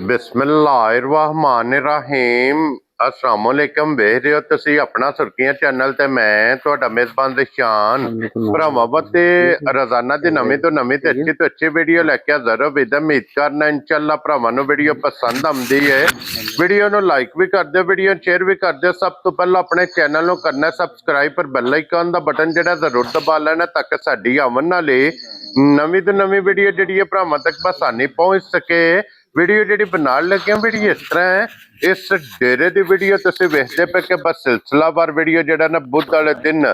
बिस्मिल्लाहिर्रहमानिर्रहीम। अस्सलाम वालेकुम। वेख रहे हो तुसी अपना सुर्खियां चैनल ते मैं तुहाडा मेजबान दिशान भरावां ते रोजाना दी नवीं तो अच्छी वीडियो लैके हाज़र हो। उम्मीद करना इंशाअल्लाह भरावां नूं वीडियो पसंद आउंदी है। वीडियो नूं लाइक भी कर दिओ, वीडियो शेयर भी कर दिओ। सब तो पहला अपने चैनल नूं करना सबसक्राइब पर बैल आइकन दा बटन जिहड़ा जरूर दबा लेना ताकि साडी आवन वाली नवीं तो नवीं वीडियो जिहड़ी है भरावां तक आसानी पहुंच सके। वीडियो जी बना लगे वीडियो इस तरह है, इस डेरे की वीडियो तुम वेखते पे कि बस सिलसिलावार वीडियो जरा ना बुध वाले दिन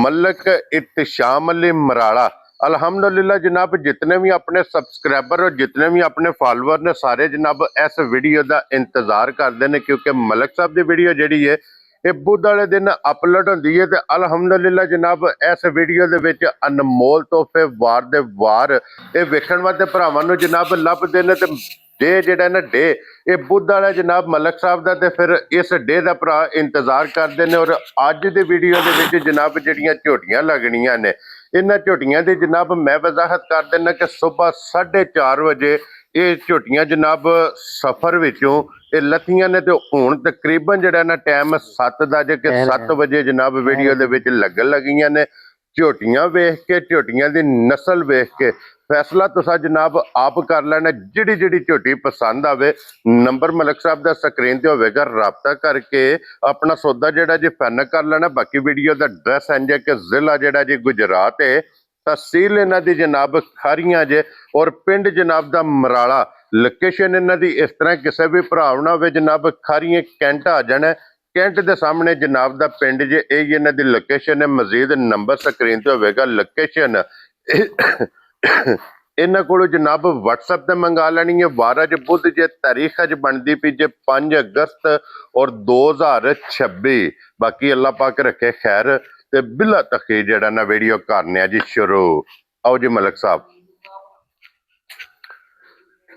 मलक इत्तिशाम अली मराड़ा अल्हम्दुलिल्लाह जनाब जितने भी अपने सबसक्राइबर और जितने भी अपने फॉलोअर ने सारे जनाब इस वीडियो का इंतजार करते हैं क्योंकि मलक साहब की वीडियो जी है ये बुध वाले दिन अपलोड होती है। तो अल्हम्दुलिल्लाह जनाब इस वीडियो के विच अनमोल तोहफे वार दे वार ये वेखण वाले भरावां नूं जनाब लभदे ने। डे जिहड़ा ना डे ये बुध वाला जनाब मलक साहब का, तो फिर इस डे का भरा इंतजार करते हैं। और अज की वीडियो के विच जनाब जिहड़ियां झोटियां लगनियां ने इन्हां झोटियां की जनाब मैं वजाहत कर देना कि सुबह 4:30 बजे ये झोटियां जनाब सफर विचों ये लथियां ने। तो हुण तकरीबन जिहड़ा ना टाइम 7 दा जे कि 7 बजे जनाब वीडियो दे विच लगन लगियां ने। झोटियां वेख के झोटियां दी नस्ल वेख के फैसला तुसा जनाब आप कर लेना। जिहड़ी जिहड़ी झोटी पसंद आवे नंबर मलक साहब दा स्क्रीन ते होवेगा, राबता करके अपना सौदा जिहड़ा जी फाइनल कर लेना। बाकी वीडियो दा एड्रैस इंज है कि जिला जिहड़ा जी गुजरात है, तहसील इन्हां दी जनाब खारियां जे और पिंड जनाब दा मराड़ा। लोकेशन इन्हां दी इस तरह किसी भी भरा ना होवे जनाब खारियां कैंट आ जाना। कैंट के सामने जनाब दा पिंड जे यही इन्हां दी लोकेशन है। मजीद नंबर स्क्रीन ते होवेगा। लोकेशन इन्हां कोलों जनाब WhatsApp ते मंगा लैनी है। वार अज बुध जे तारीख अज बनती पी जे 5 अगस्त और 2026। बाकी अल्लाह पाक रखे खैर। ते बिला तखीर जिहड़ा ना वीडियो करने जी शुरू। आओ जी मलक साहब।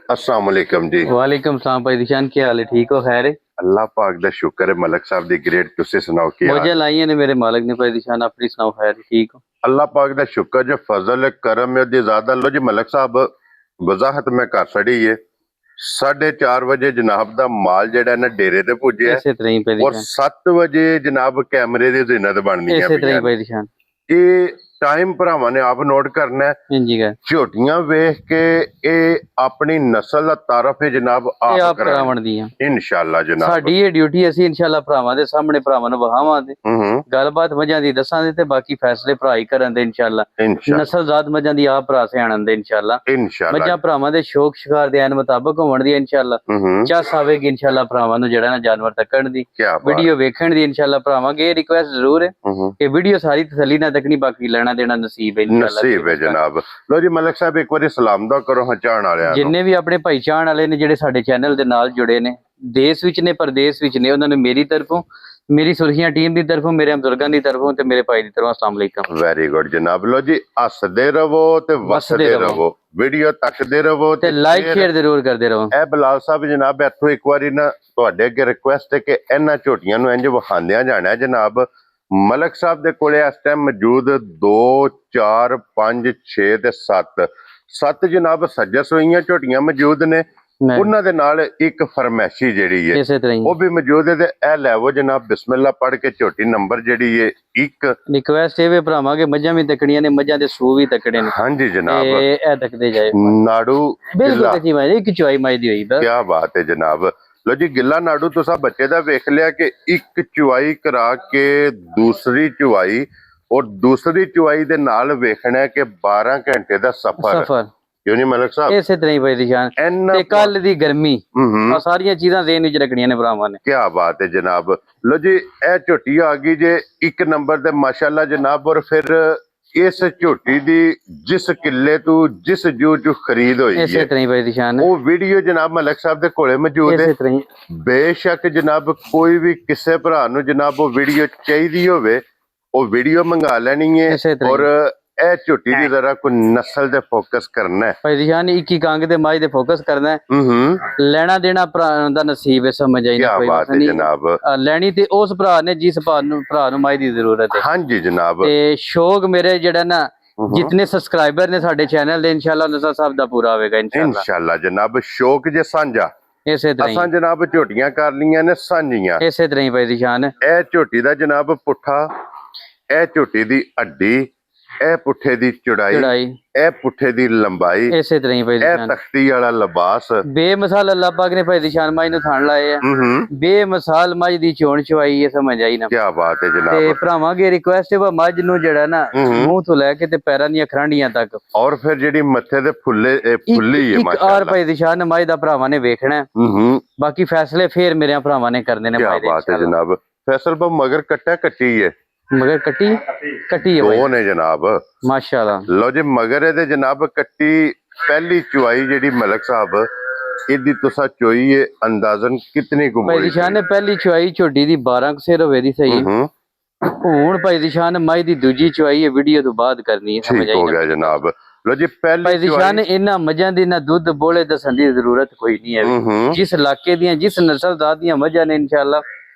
अस्सलाम वालेकुम जी। वालेकुम सलाम भाई दिशान, क्या हाल है? ठीक हो? खैर है? अल्लाह पाक दा शुक्र है। मलक साहब दी ग्रेट तुसी सुनाओ की हाल मुझे लाई ने मेरे मालिक ने। भाई दिशान अपनी सुनाओ, खैर ठीक हो? अल्लाह पाक दा शुक्र जो फजल करम है ज्यादा। लो जी मलक साहब वजाहत मैं कर छड़ी है। 4:30 बजे जनाब दा माल जेड़ा ना डेरे ते पुजे इसे तरह ही भाई और दिशान 7 बजे जनाब कैमरे दी जिन्नत बननी है। इसे तरह ही भाई दिशान ये टाइम भरावां ने आप नोट करना है। जी का झोटियां वेख के ये अपनी नस्ल दा तारफ है जनाब आप करावण दी इंशाअल्लाह जनाब। साडी ये ड्यूटी असी इंशाअल्लाह भरावां दे सामने भरावां नूं वहावांगे, गलबात मजां दी दसांगे ते बाकी फैसले भरा ही करन दे इंशाअल्लाह। नस्ल जात मजां दी आप भरा सियाणन दे इंशाअल्लाह। मजां भरावां दे शौक शिकार दे एन मुताबिक होवण दी इंशाअल्लाह। चास आवेगी इंशाअल्लाह भरावां नूं जेड़ा ना जानवर तकण दी वीडियो वेखण दी इंशाअल्लाह। भरावां गे रिक्वेस्ट जरूर है कि वीडियो सारी तसल्ली ना तकनी, बाकी लेना देना नसीब है इंशाअल्लाह जनाब। लो जी मलक साहब एक बार सलाम दा करो हाँ चाहण वाले जिन्ने भी अपने भाई चाहण वाले ने जेडे साडे चैनल दे नाल जुड़े ने, देश विच ने परदेश विच ने, उन्होंने मेरी तरफों मेरी सुर्खियां टीम की तरफों मेरे बुजुर्गों की तरफों ते मेरे भाई की तरफों अस्सलाम वालेकुम। वेरी गुड जनाब। लो जी हसदे रवो ते वसदे रवो, वीडियो तकदे रवो ते लाइक शेयर जरूर करदे रहो। ए बिलाल साहब जनाब इत्थों एक बारी ना तुहाडे अगे रिक्वेस्ट है कि इन्हां झोटियां नूं इंज विखांदियां जाना है जनाब। मलक साहब दे कोले इस टाइम मौजूद 2 4 5 6 ते 7 जनाब सज्जा सोईयां झोटियां मौजूद ने। उन्हां दे नाल एक फरमैशी जिहड़ी है वो भी मौजूद है। ते ए लैवो जनाब बिस्मिल्लाह पढ़ के झोटी नंबर जिहड़ी है एक रिक्वेस्ट है वे भरावां के मज्जां भी तकड़ियां ने, मज्जां दे सू भी तकड़े ने। हां जी जनाब ए तकदे जाए नाड़ू बिल्कुल कच्ची माई एक चुआई माई दी होई। क्या बात है जनाब। लो जी गिला नाड़ू तुसा बच्चे दा वेख लिया कि एक चुआई करा के दूसरी चुआई और दूसरी चुआई दे नाल वेखना है कि 12 घंटे दा सफर क्यों नहीं मलक साहब? इसे तरह ही भाई दिशान ते कल दी गर्मी आ सारियां चीजां ज़हन विच रखनियां ने भरावां ने। क्या बात है जनाब। लो जी ए झोटी आ गई जे एक नंबर ते माशाल्लाह जनाब। और फिर इस झोटी दी जिस किले तू जिस जू चू खरीद होई है वो वीडियो जनाब मलक साहब दे कोले मौजूद है। बेशक जनाब कोई भी किसे भरा नूं जनाब वो वीडियो चाहिदी होवे वो वीडियो मंगा लेनी है। और ए झोटी दी जरा कोई नस्ल दे फोकस करना है भाई दिशान, एक अंग दे माई दे फोकस करना है। लेना देना भरा दा नसीब है, समझ आई ना कोई बात नहीं जनाब। लेनी ते उस भरा ने जिस भरा नूं माई दी जरूरत है। हां जी जनाब। ते शौक मेरे जेड़ा ना ਜਿੰਨੇ ਸਬਸਕ੍ਰਾਈਬਰ ਨੇ ਸਾਡੇ ਚੈਨਲ ਦੇ ਇਨਸ਼ਾਅੱਲਾ ਨਸਲ ਸਾਹਿਬ ਦਾ ਪੂਰਾ ਹੋਵੇਗਾ ਇਨਸ਼ਾਅੱਲਾ ਜਨਾਬ। ਸ਼ੌਕ ਜੇ ਸਾਂਝਾ ਇਸੇ ਤਰ੍ਹਾਂ ਅਸਾਂ ਜਨਾਬ ਝੋਟੀਆਂ ਕਰ ਲੀਆਂ ਨੇ ਸਾਂਝੀਆਂ, ਇਸੇ ਤਰ੍ਹਾਂ ਹੀ ਭਾਈ ਦੀ ਸ਼ਾਨ। ਇਹ ਝੋਟੀ ਦਾ ਜਨਾਬ ਪੁੱਠਾ, ਇਹ ਝੋਟੀ ਦੀ ਅੱਡੀ, ਇਹ ਪੁੱਠੇ ਦੀ ਚੌੜਾਈ, ਇਹ ਪੁੱਠੇ ਦੀ ਲੰਬਾਈ, ਇਸੇ ਤਰ੍ਹਾਂ ਹੀ ਭਾਈ ਦੀ ਇਹ ਸ਼ਾਨ। ਤਖਤੀ ਵਾਲਾ ਲਿਬਾਸ, ਬੇਮਿਸਾਲ ਅੱਲਾਹ ਪਾਕ ਨੇ ਭਾਈ ਦੀ ਸ਼ਾਨ ਮਾਈ ਨੂੰ ਥਾਣ ਲਾਏ ਆ। ਬੇਮਿਸਾਲ ਮੱਝ ਦੀ ਚੋਣ ਚਵਾਈ, ਇਹ ਸਮਝ ਆਈ ਨਾ। ਕੀ ਬਾਤ ਹੈ ਜਨਾਬ। ਤੇ ਭਰਾਵਾਂ ਦੀ ਰਿਕੁਐਸਟ ਹੈ ਵਾ ਮੱਝ ਨੂੰ ਜਿਹੜਾ ਨਾ ਮੂੰਹ ਤੋਂ ਲੈ ਕੇ ਤੇ ਪੈਰਾਂ ਦੀਆਂ ਖਰਾਂਡੀਆਂ ਤੱਕ, ਔਰ ਫਿਰ ਜਿਹੜੀ ਮੱਥੇ ਦੇ ਫੁੱਲੇ ਫੁੱਲੀ ਹੈ ਇੱਕ ਮਾਸ਼ਾਅੱਲਾ। ਆਰ ਭਾਈ ਦੀ ਸ਼ਾਨ ਮੱਝ ਦਾ ਭਰਾਵਾਂ ਨੇ ਵੇਖਣਾ, ਬਾਕੀ ਫੈਸਲੇ ਫੇਰ ਮੇਰੇ ਭਰਾਵਾਂ ਨੇ ਕਰਨੇ ਨੇ। ਕੀ ਬਾਤ ਹੈ ਜਨਾਬ। ਫੈਸਲ ਬਾ ਮਗਰ ਕੱਟਾ ਕੱਟੀ ਹੈ, ਮਗਰ ਕੱਟੀ ਹੈ ਦੋ ਨੇ ਜਨਾਬ ਮਾਸ਼ਾਅੱਲਾ। ਲੋ ਜੀ ਮਗਰ ਇਹਦੇ ਜਨਾਬ ਕੱਟੀ ਪਹਿਲੀ ਚੁਆਈ ਜਿਹੜੀ ਮਲਕ ਸਾਹਿਬ ਇਹਦੀ ਤੁਸਾਂ ਚੋਈ ਹੈ ਅੰਦਾਜ਼ਨ ਕਿਤਨੀ ਕੁ ਭਾਈ ਦੀ ਸ਼ਾਨ ਨੇ ਪਹਿਲੀ ਚੁਆਈ ਝੋਡੀ ਦੀ 12 ਸਿਰ ਹੋਵੇ ਦੀ ਸਹੀ। ਹੁਣ ਭਾਈ ਦੀ ਸ਼ਾਨ ਮੱਝ ਦੀ ਦੂਜੀ ਚੁਆਈ ਹੈ, ਵੀਡੀਓ ਤੋਂ ਬਾਅਦ ਕਰਨੀ ਹੈ, ਸਮਝ ਆਈ ਹੋ ਗਿਆ ਜਨਾਬ। ਲੋ ਜੀ ਪਹਿਲੀ ਭਾਈ ਦੀ ਸ਼ਾਨ ਇਹਨਾਂ ਮੱਝਾਂ ਦੀ ਨਾ ਦੁੱਧ ਬੋਲੇ ਦੱਸਣ ਦੀ ਜ਼ਰੂਰਤ ਕੋਈ ਨਹੀਂ ਹੈ। ਜਿਸ ਇਲਾਕੇ ਦੀਆਂ ਜਿਸ ਨਸਲ ਦਾ ਦੀਆਂ ਮੱਝਾਂ ਨੇ ਇਨਸ਼ਾਅੱਲਾ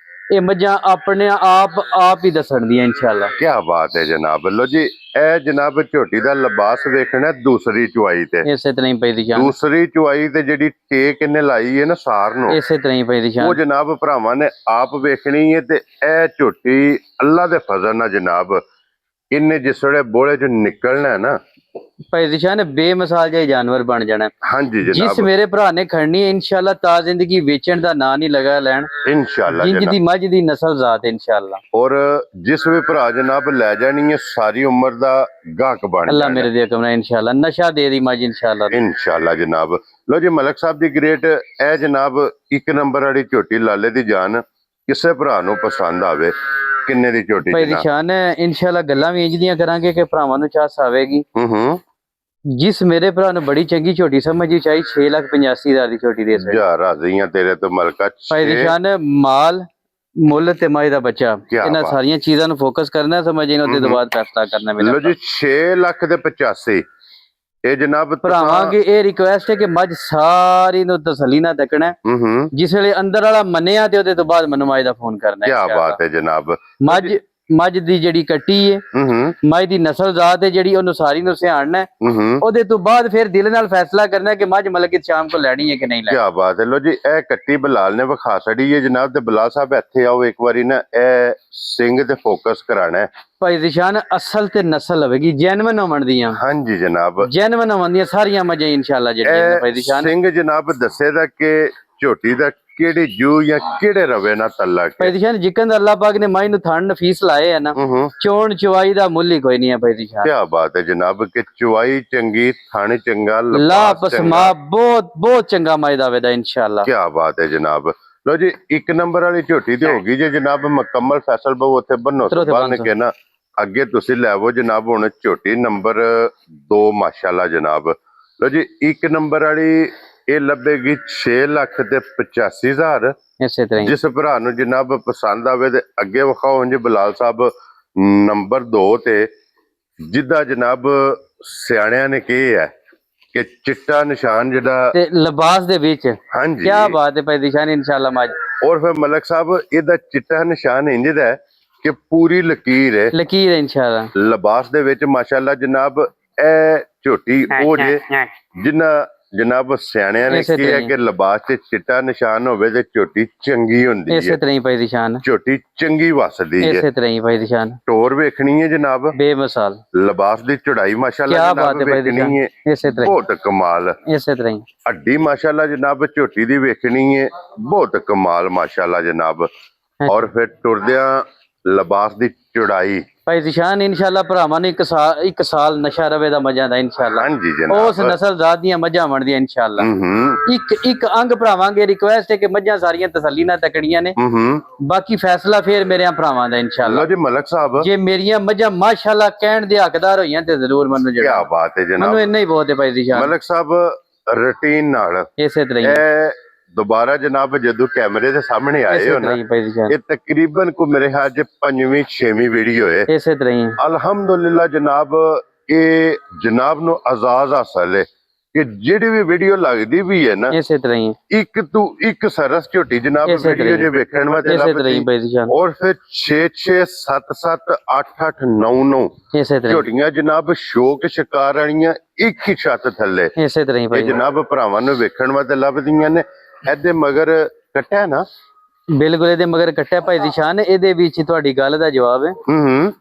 ਇਹ ਮੱਝਾਂ ਆਪਣੇ ਆਪ ਹੀ ਦੱਸਣ ਦੀਆਂ ਇਨਸ਼ਾਅੱਲਾ। ਕੀ ਬਾਤ ਹੈ ਜਨਾਬ। ਲੋ ਜੀ ਇਹ ਜਨਾਬ ਝੋਟੀ ਦਾ ਲਿਬਾਸ ਵੇਖਣਾ ਦੂਸਰੀ ਚੁਆਈ ਤੇ, ਇਸੇ ਤਰ੍ਹਾਂ ਹੀ ਭਾਈ ਦੀ ਸ਼ਾਨ। ਦੂਸਰੀ ਚੁਆਈ ਤੇ ਜਿਹੜੀ ਟੇਕ ਇਹਨੇ ਲਾਈ ਹੈ ਨਾ ਸਾਰ ਨੂੰ, ਇਸੇ ਤਰ੍ਹਾਂ ਹੀ ਭਾਈ ਦੀ ਸ਼ਾਨ। ਉਹ ਜਨਾਬ ਭਰਾਵਾਂ ਨੇ ਆਪ ਵੇਖਣੀ ਹੈ। ਤੇ ਇਹ ਝੋਟੀ ਅੱਲਾ ਦੇ ਫਜ਼ਲ ਨਾਲ ਜਨਾਬ ਇਹਨੇ ਜਿਸ ਵੇਲੇ ਬੋਲੇ ਚੋਂ ਨਿਕਲਣਾ ਹੈ ਨਾ ਭਾਈ ਦੀ ਸ਼ਾਨ ਬੇਮਿਸਾਲ ਜਿਹਾ ਜਾਨਵਰ ਬਣ ਜਾਣਾ। ਹਾਂਜੀ ਜਨਾਬ। ਜਿਸ ਮੇਰੇ ਭਰਾ ਨੇ ਖੜਨੀ ਹੈ ਇਨਸ਼ਾਅੱਲਾ ਤਾ ਜ਼ਿੰਦਗੀ ਵੇਚਣ ਦਾ ਨਾਂ ਨਹੀਂ ਲਗਾ ਲੈਣ ਇਨਸ਼ਾਅੱਲਾ ਜਿੰਜ ਦੀ ਮੱਝ ਦੀ ਨਸਲ ਜ਼ਾਤ ਇਨਸ਼ਾਅੱਲਾ। ਔਰ ਜਿਸ ਵੀ ਭਰਾ ਜਨਾਬ ਲੈ ਜਾਣੀ ਹੈ ਸਾਰੀ ਉਮਰ ਦਾ ਗਾਹਕ ਬਣ ਅੱਲਾ ਮੇਰੇ ਦੇ ਹੁਕਮ ਨਾਲ ਇਨਸ਼ਾਅੱਲਾ ਨਸ਼ਾ ਦੇ ਦੀ ਮੱਝ ਇਨਸ਼ਾਅੱਲਾ ਇਨਸ਼ਾਅੱਲਾ ਜਨਾਬ। ਲੋ ਜੀ ਮਲਕ ਸਾਹਿਬ ਦੀ ਗ੍ਰੇਟ ਇਹ ਜਨਾਬ 1 ਨੰਬਰ ਵਾਲੀ ਝੋਟੀ ਲਾਲੇ ਦੀ ਜਾਨ ਕਿਸੇ ਭਰਾ ਨੂੰ ਪਸੰਦ ਆਵੇ ਕਿੰਨੇ ਦੀ ਝੋਟੀ ਭਾਈ ਦੀ ਸ਼ਾਨ ਇਨਸ਼ਾਅੱਲਾ ਗੱਲਾਂ ਵੀ ਇੰਜ ਦੀਆਂ ਕਰਾਂਗੇ ਕਿ ਭਰਾਵਾਂ ਨੂੰ ਚਾਸ ਆਵੇਗੀ। ਜਿਸ ਮੇਰੇ ਭਰਾ ਨੂੰ ਬੜੀ ਚੰਗੀ ਝੋਟੀ ਸਮਝੀ ਚਾਹੀ 6,85,000 ਦੀ ਝੋਟੀ ਦੇ ਸਕਦੇ। ਜਾ ਰਾਜ਼ੀਆਂ ਤੇਰੇ ਤੋਂ ਮਲਕਾ। ਭਾਈ ਦੀ ਸ਼ਾਨ ਮਾਲ ਮੁੱਲ ਤੇ ਮਾਈ ਦਾ ਬੱਚਾ ਇਹਨਾਂ ਸਾਰੀਆਂ ਚੀਜ਼ਾਂ ਨੂੰ ਫੋਕਸ ਕਰਨਾ, ਸਮਝ ਇਹਨਾਂ ਦੇ ਤੋਂ ਬਾਅਦ ਫੈਸਲਾ ਕਰਨਾ। ਲੋ ਜੀ 6,85,000 ਇਹ ਜਨਾਬ ਭਰਾਵਾਂ ਕੀ ਇਹ ਰਿਕੁਐਸਟ ਹੈ ਕਿ ਮੱਝ ਸਾਰੀ ਨੂੰ ਤਸੱਲੀ ਨਾਲ ਤੱਕਣਾ। ਜਿਸ ਵੇਲੇ ਅੰਦਰ ਵਾਲਾ ਮੰਨਿਆ ਤੇ ਉਹਦੇ ਤੋਂ ਬਾਅਦ ਮੈਨੂੰ ਮਾਈ ਦਾ ਫੋਨ ਕਰਨਾ। ਕੀ ਬਾਤ ਹੈ ਜਨਾਬ। ਮੱਝ ਦੀ ਜਿਹੜੀ ਕੱਟੀ ਹੈ ਮੱਝ ਦੀ ਨਸਲ ਜ਼ਾਤ ਹੈ ਜਿਹੜੀ ਉਹਨੂੰ ਸਾਰੀ ਨੂੰ ਸਿਆਣਨਾ ਉਹਦੇ ਤੋਂ ਬਾਅਦ ਫਿਰ ਦਿਲ ਨਾਲ ਫੈਸਲਾ ਕਰਨਾ ਕਿ ਮੱਝ ਮਲਕ ਸ਼ਾਮ ਕੋ ਲੈਣੀ ਹੈ ਕਿ ਨਹੀਂ ਲੈਣੀ। ਕੀ ਬਾਤ ਹੈ। ਲੋ ਜੀ ਇਹ ਕੱਟੀ ਬਲਾਲ ਨੇ ਵਿਖਾ ਛੜੀ ਹੈ ਜਨਾਬ। ਤੇ ਬਲਾਲ ਸਾਹਿਬ ਇੱਥੇ ਆਓ ਇੱਕ ਵਾਰੀ ਨਾ ਇਹ ਸਿੰਘ ਤੇ ਫੋਕਸ ਕਰਾਣਾ ਹੈ। ਭਾਈ ਦਿਸ਼ਾਨ ਅਸਲ ਤੇ ਨਸਲ ਹੋਵੇਗੀ ਜੈਨੂਇਨ ਹੋਣ ਦੀਆਂ। ਹਾਂਜੀ ਜਨਾਬ ਜੈਨੂਇਨ ਹੋਣ ਦੀਆਂ ਸਾਰੀਆਂ ਮੱਝਾਂ ਇਨਸ਼ਾਅੱਲਾ ਜਿਹੜੀਆਂ ਭਾਈ ਦਿਸ਼ਾਨ ਸਿੰਘ ਜਨਾਬ ਦੱਸੇ ਦਾ ਕਿ ਝੋਟੀ ਦਾ ਕਿਹੜੇ ਜੂ ਜਾਂ ਕਿਹੜੇ ਰਵੇ ਨਾ ਤਲਕ ਭਾਈ ਦਿਸ਼ਾਨ ਜਿਕਨ ਅੱਲਾਹ ਪਾਕ ਨੇ ਮਾਈ ਨੂੰ ਥਣ ਨਫੀਸ ਲਾਏ ਹੈ ਨਾ ਚੋਣ ਚਵਾਈ ਦਾ ਮੁੱਲ ਹੀ ਕੋਈ ਨਹੀਂ ਹੈ ਭਾਈ ਦਿਸ਼ਾਨ। ਕੀ ਬਾਤ ਹੈ ਜਨਾਬ ਕਿ ਚਵਾਈ ਚੰਗੀ ਥਣ ਚੰਗਾ ਲਾ ਪਸਮਾ ਬਹੁਤ ਚੰਗਾ ਮਾਈ ਦਾ ਵੇਦਾ ਇਨਸ਼ਾਅੱਲਾ। ਕੀ ਬਾਤ ਹੈ ਜਨਾਬ। ਲੋ ਜੀ 1 ਨੰਬਰ ਵਾਲੀ ਝੋਟੀ ਤੇ ਹੋ ਗਈ ਜੇ ਜਨਾਬ ਮੁਕੰਮਲ ਫੈਸਲ ਬਹੁ ਉੱਥੇ ਬੰਨੋ ਬਾਅਦ ਨੇ ਕਹਿਣਾ ਅੱਗੇ ਤੁਸੀਂ ਲੈਵੋ ਜਨਾਬ। ਹੁਣ ਝੋਟੀ ਨੰਬਰ 2 ਮਾਸ਼ਾਅੱਲਾ ਜਨਾਬ। ਲੋ ਜੀ 1 ਨੰਬਰ ਵਾਲੀ ਇਹ ਲੱਭੇਗੀ 6,85,000। ਇਸੇ ਤਰ੍ਹਾਂ ਜਿਸ ਭਰਾ ਨੂੰ ਜਨਾਬ ਪਸੰਦ ਆਵੇ ਤੇ ਅੱਗੇ ਵਿਖਾਓ ਜੀ ਬਲਾਲ ਸਾਹਿਬ ਨੰਬਰ 2 ਤੇ ਜਿੱਦਾਂ ਜਨਾਬ ਸਿਆਣਿਆਂ ਨੇ ਕੀ ਹੈ ਕਿ ਚਿੱਟਾ ਨਿਸ਼ਾਨ ਜਿਹੜਾ ਤੇ ਲਿਬਾਸ ਦੇ ਵਿੱਚ। ਹਾਂਜੀ ਕੀ ਬਾਤ ਹੈ ਭਾਈ ਦਿਸ਼ਾਨ ਇਨਸ਼ਾਅੱਲਾ ਮੱਝ। ਔਰ ਫਿਰ ਮਲਕ ਸਾਹਿਬ ਇਹਦਾ ਚਿੱਟਾ ਨਿਸ਼ਾਨ ਇੰਜ ਦਾ ਕਿ ਪੂਰੀ ਲਕੀਰ ਹੈ ਇਨਸ਼ਾਅੱਲਾ ਲਿਬਾਸ ਦੇ ਵਿੱਚ ਮਾਸ਼ਾਅੱਲਾ ਜਨਾਬ। ਇਹ ਝੋਟੀ ਉਹ ਜੇ ਜਿੰਨਾ ਜਨਾਬ ਸਿਆਣਿਆਂ ਨੇ ਕੀ ਹੈ ਕਿ ਲਿਬਾਸ ਤੇ ਚਿੱਟਾ ਨਿਸ਼ਾਨ ਹੋਵੇ ਤੇ ਝੋਟੀ ਚੰਗੀ ਹੁੰਦੀ ਹੈ। ਇਸੇ ਤਰ੍ਹਾਂ ਹੀ ਭਾਈ ਦਿਸ਼ਾਨ ਝੋਟੀ ਚੰਗੀ ਵਸਦੀ ਹੈ। ਇਸੇ ਤਰ੍ਹਾਂ ਹੀ ਭਾਈ ਦਿਸ਼ਾਨ ਟੋਰ ਵੇਖਣੀ ਹੈ ਜਨਾਬ ਬੇਮਿਸਾਲ। ਲਿਬਾਸ ਦੀ ਚੜਾਈ ਮਾਸ਼ਾਅੱਲਾ ਜਨਾਬ ਵੇਖਣੀ ਹੈ ਇਸੇ ਤਰ੍ਹਾਂ ਬਹੁਤ ਕਮਾਲ। ਇਸੇ ਤਰ੍ਹਾਂ ਹੀ ਹੱਡੀ ਮਾਸ਼ਾਅੱਲਾ ਜਨਾਬ ਝੋਟੀ ਦੀ ਵੇਖਣੀ ਹੈ ਬਹੁਤ ਕਮਾਲ ਮਾਸ਼ਾਅੱਲਾ ਜਨਾਬ। ਔਰ ਫਿਰ ਟੁਰਦਿਆਂ ਲਿਬਾਸ ਦੀ ਚੜਾਈ ਭਾਈ ਦਿਸ਼ਾਨ ਇਨਸ਼ਾਅੱਲਾ ਭਰਾਵਾਂ ਨੇ ਇੱਕ ਸਾਲ ਨਸ਼ਾ ਰਵੇ ਦਾ ਮਜ਼ਾ ਦਾ ਇਨਸ਼ਾਅੱਲਾ। ਹਾਂਜੀ ਜਨਾਬ ਉਸ ਨਸਲ ਜ਼ਾਤ ਦੀਆਂ ਮੱਝਾਂ ਬਣਦੀਆਂ ਇਨਸ਼ਾਅੱਲਾ। ਇੱਕ ਅੰਗ ਭਰਾਵਾਂਗੇ ਰਿਕੁਐਸਟ ਹੈ ਕਿ ਮੱਝਾਂ ਸਾਰੀਆਂ ਤਸੱਲੀ ਨਾਲ ਤਕੜੀਆਂ ਨੇ ਬਾਕੀ ਫੈਸਲਾ ਫੇਰ ਮੇਰੇ ਭਰਾਵਾਂ ਦਾ ਇਨਸ਼ਾਅੱਲਾ। ਜੀ ਮਲਕ ਸਾਹਿਬ ਜੇ ਮੇਰੀਆਂ ਮੱਝਾਂ ਮਾਸ਼ਾਅੱਲਾ ਕਹਿਣ ਦੇ ਹੱਕਦਾਰ ਹੋਈਆਂ ਤੇ ਜ਼ਰੂਰ ਮੈਨੂੰ ਜਿਹੜਾ ਕੀ ਬਾਤ ਹੈ ਜਨਾਬ ਮੈਨੂੰ ਇੰਨਾ ਹੀ ਬਹੁਤ ਹੈ ਭਾਈ ਦਿਸ਼ਾਨ। ਮਲਕ ਸਾਹਿਬ ਰੂਟੀਨ ਨਾਲ ਇਸੇ ਤਰ੍ਹਾਂ ਹੀ ਇਹ ਦੁਬਾਰਾ ਜਨਾਬ ਜਦੋਂ ਕੈਮਰੇ ਦੇ ਸਾਹਮਣੇ ਆਏ ਹੋ ਨਾ ਇਹ ਤਕਰੀਬਨ ਕੋ ਮੇਰੇ ਖਿਆਲ 'ਚ 5ਵੀਂ 6ਵੀਂ ਵੀਡੀਓ ਹੈ। ਇਸੇ ਤਰ੍ਹਾਂ ਹੀ ਅਲਹਮਦੁਲਿਲਾ ਜਨਾਬ ਇਹ ਜਨਾਬ ਨੂੰ ਆਜ਼ਾਦ ਹਾਸਲ ਹੈ ਕਿ ਜਿਹੜੀ ਵੀ ਵੀਡੀਓ ਲੱਗਦੀ ਵੀ ਹੈ ਨਾ ਇਸੇ ਤਰ੍ਹਾਂ ਹੀ ਇੱਕ ਤੋਂ ਇੱਕ ਸਰਸ ਝੋਟੀ ਜਨਾਬ ਵੀਡੀਓ ਜੇ ਵੇਖਣ ਵਾਸਤੇ ਇਸੇ ਤਰ੍ਹਾਂ ਹੀ ਬਾਈ ਦੀ ਸ਼ਾਨ ਔਰ ਫਿਰ 6 6 7 7 8 8 9 9 ਇਸੇ ਤਰ੍ਹਾਂ ਝੋਟੀਆਂ ਜਨਾਬ ਸ਼ੌਕ ਸ਼ਿਕਾਰ ਵਾਲੀਆਂ ਇੱਕ ਹੀ ਛੱਤ ਥੱਲੇ ਇਸੇ ਤਰ੍ਹਾਂ ਹੀ ਇਹ ਬਾਈ ਜਨਾਬ ਭਰਾਵਾਂ ਨੂੰ ਵੇਖਣ ਵਾਸਤੇ ਲੱਭਦੀਆਂ ਨੇ। ਇਹਦੇ ਮਗਰ ਕੱਟਿਆ ਨਾ ਬਿਲਕੁਲ ਇਹਦੇ ਮਗਰ ਕੱਟਿਆ ਭਾਈ ਦੀ ਸ਼ਾਨ। ਇਹਦੇ ਵਿੱਚ ਤੁਹਾਡੀ ਗੱਲ ਦਾ ਜਵਾਬ ਹੈ।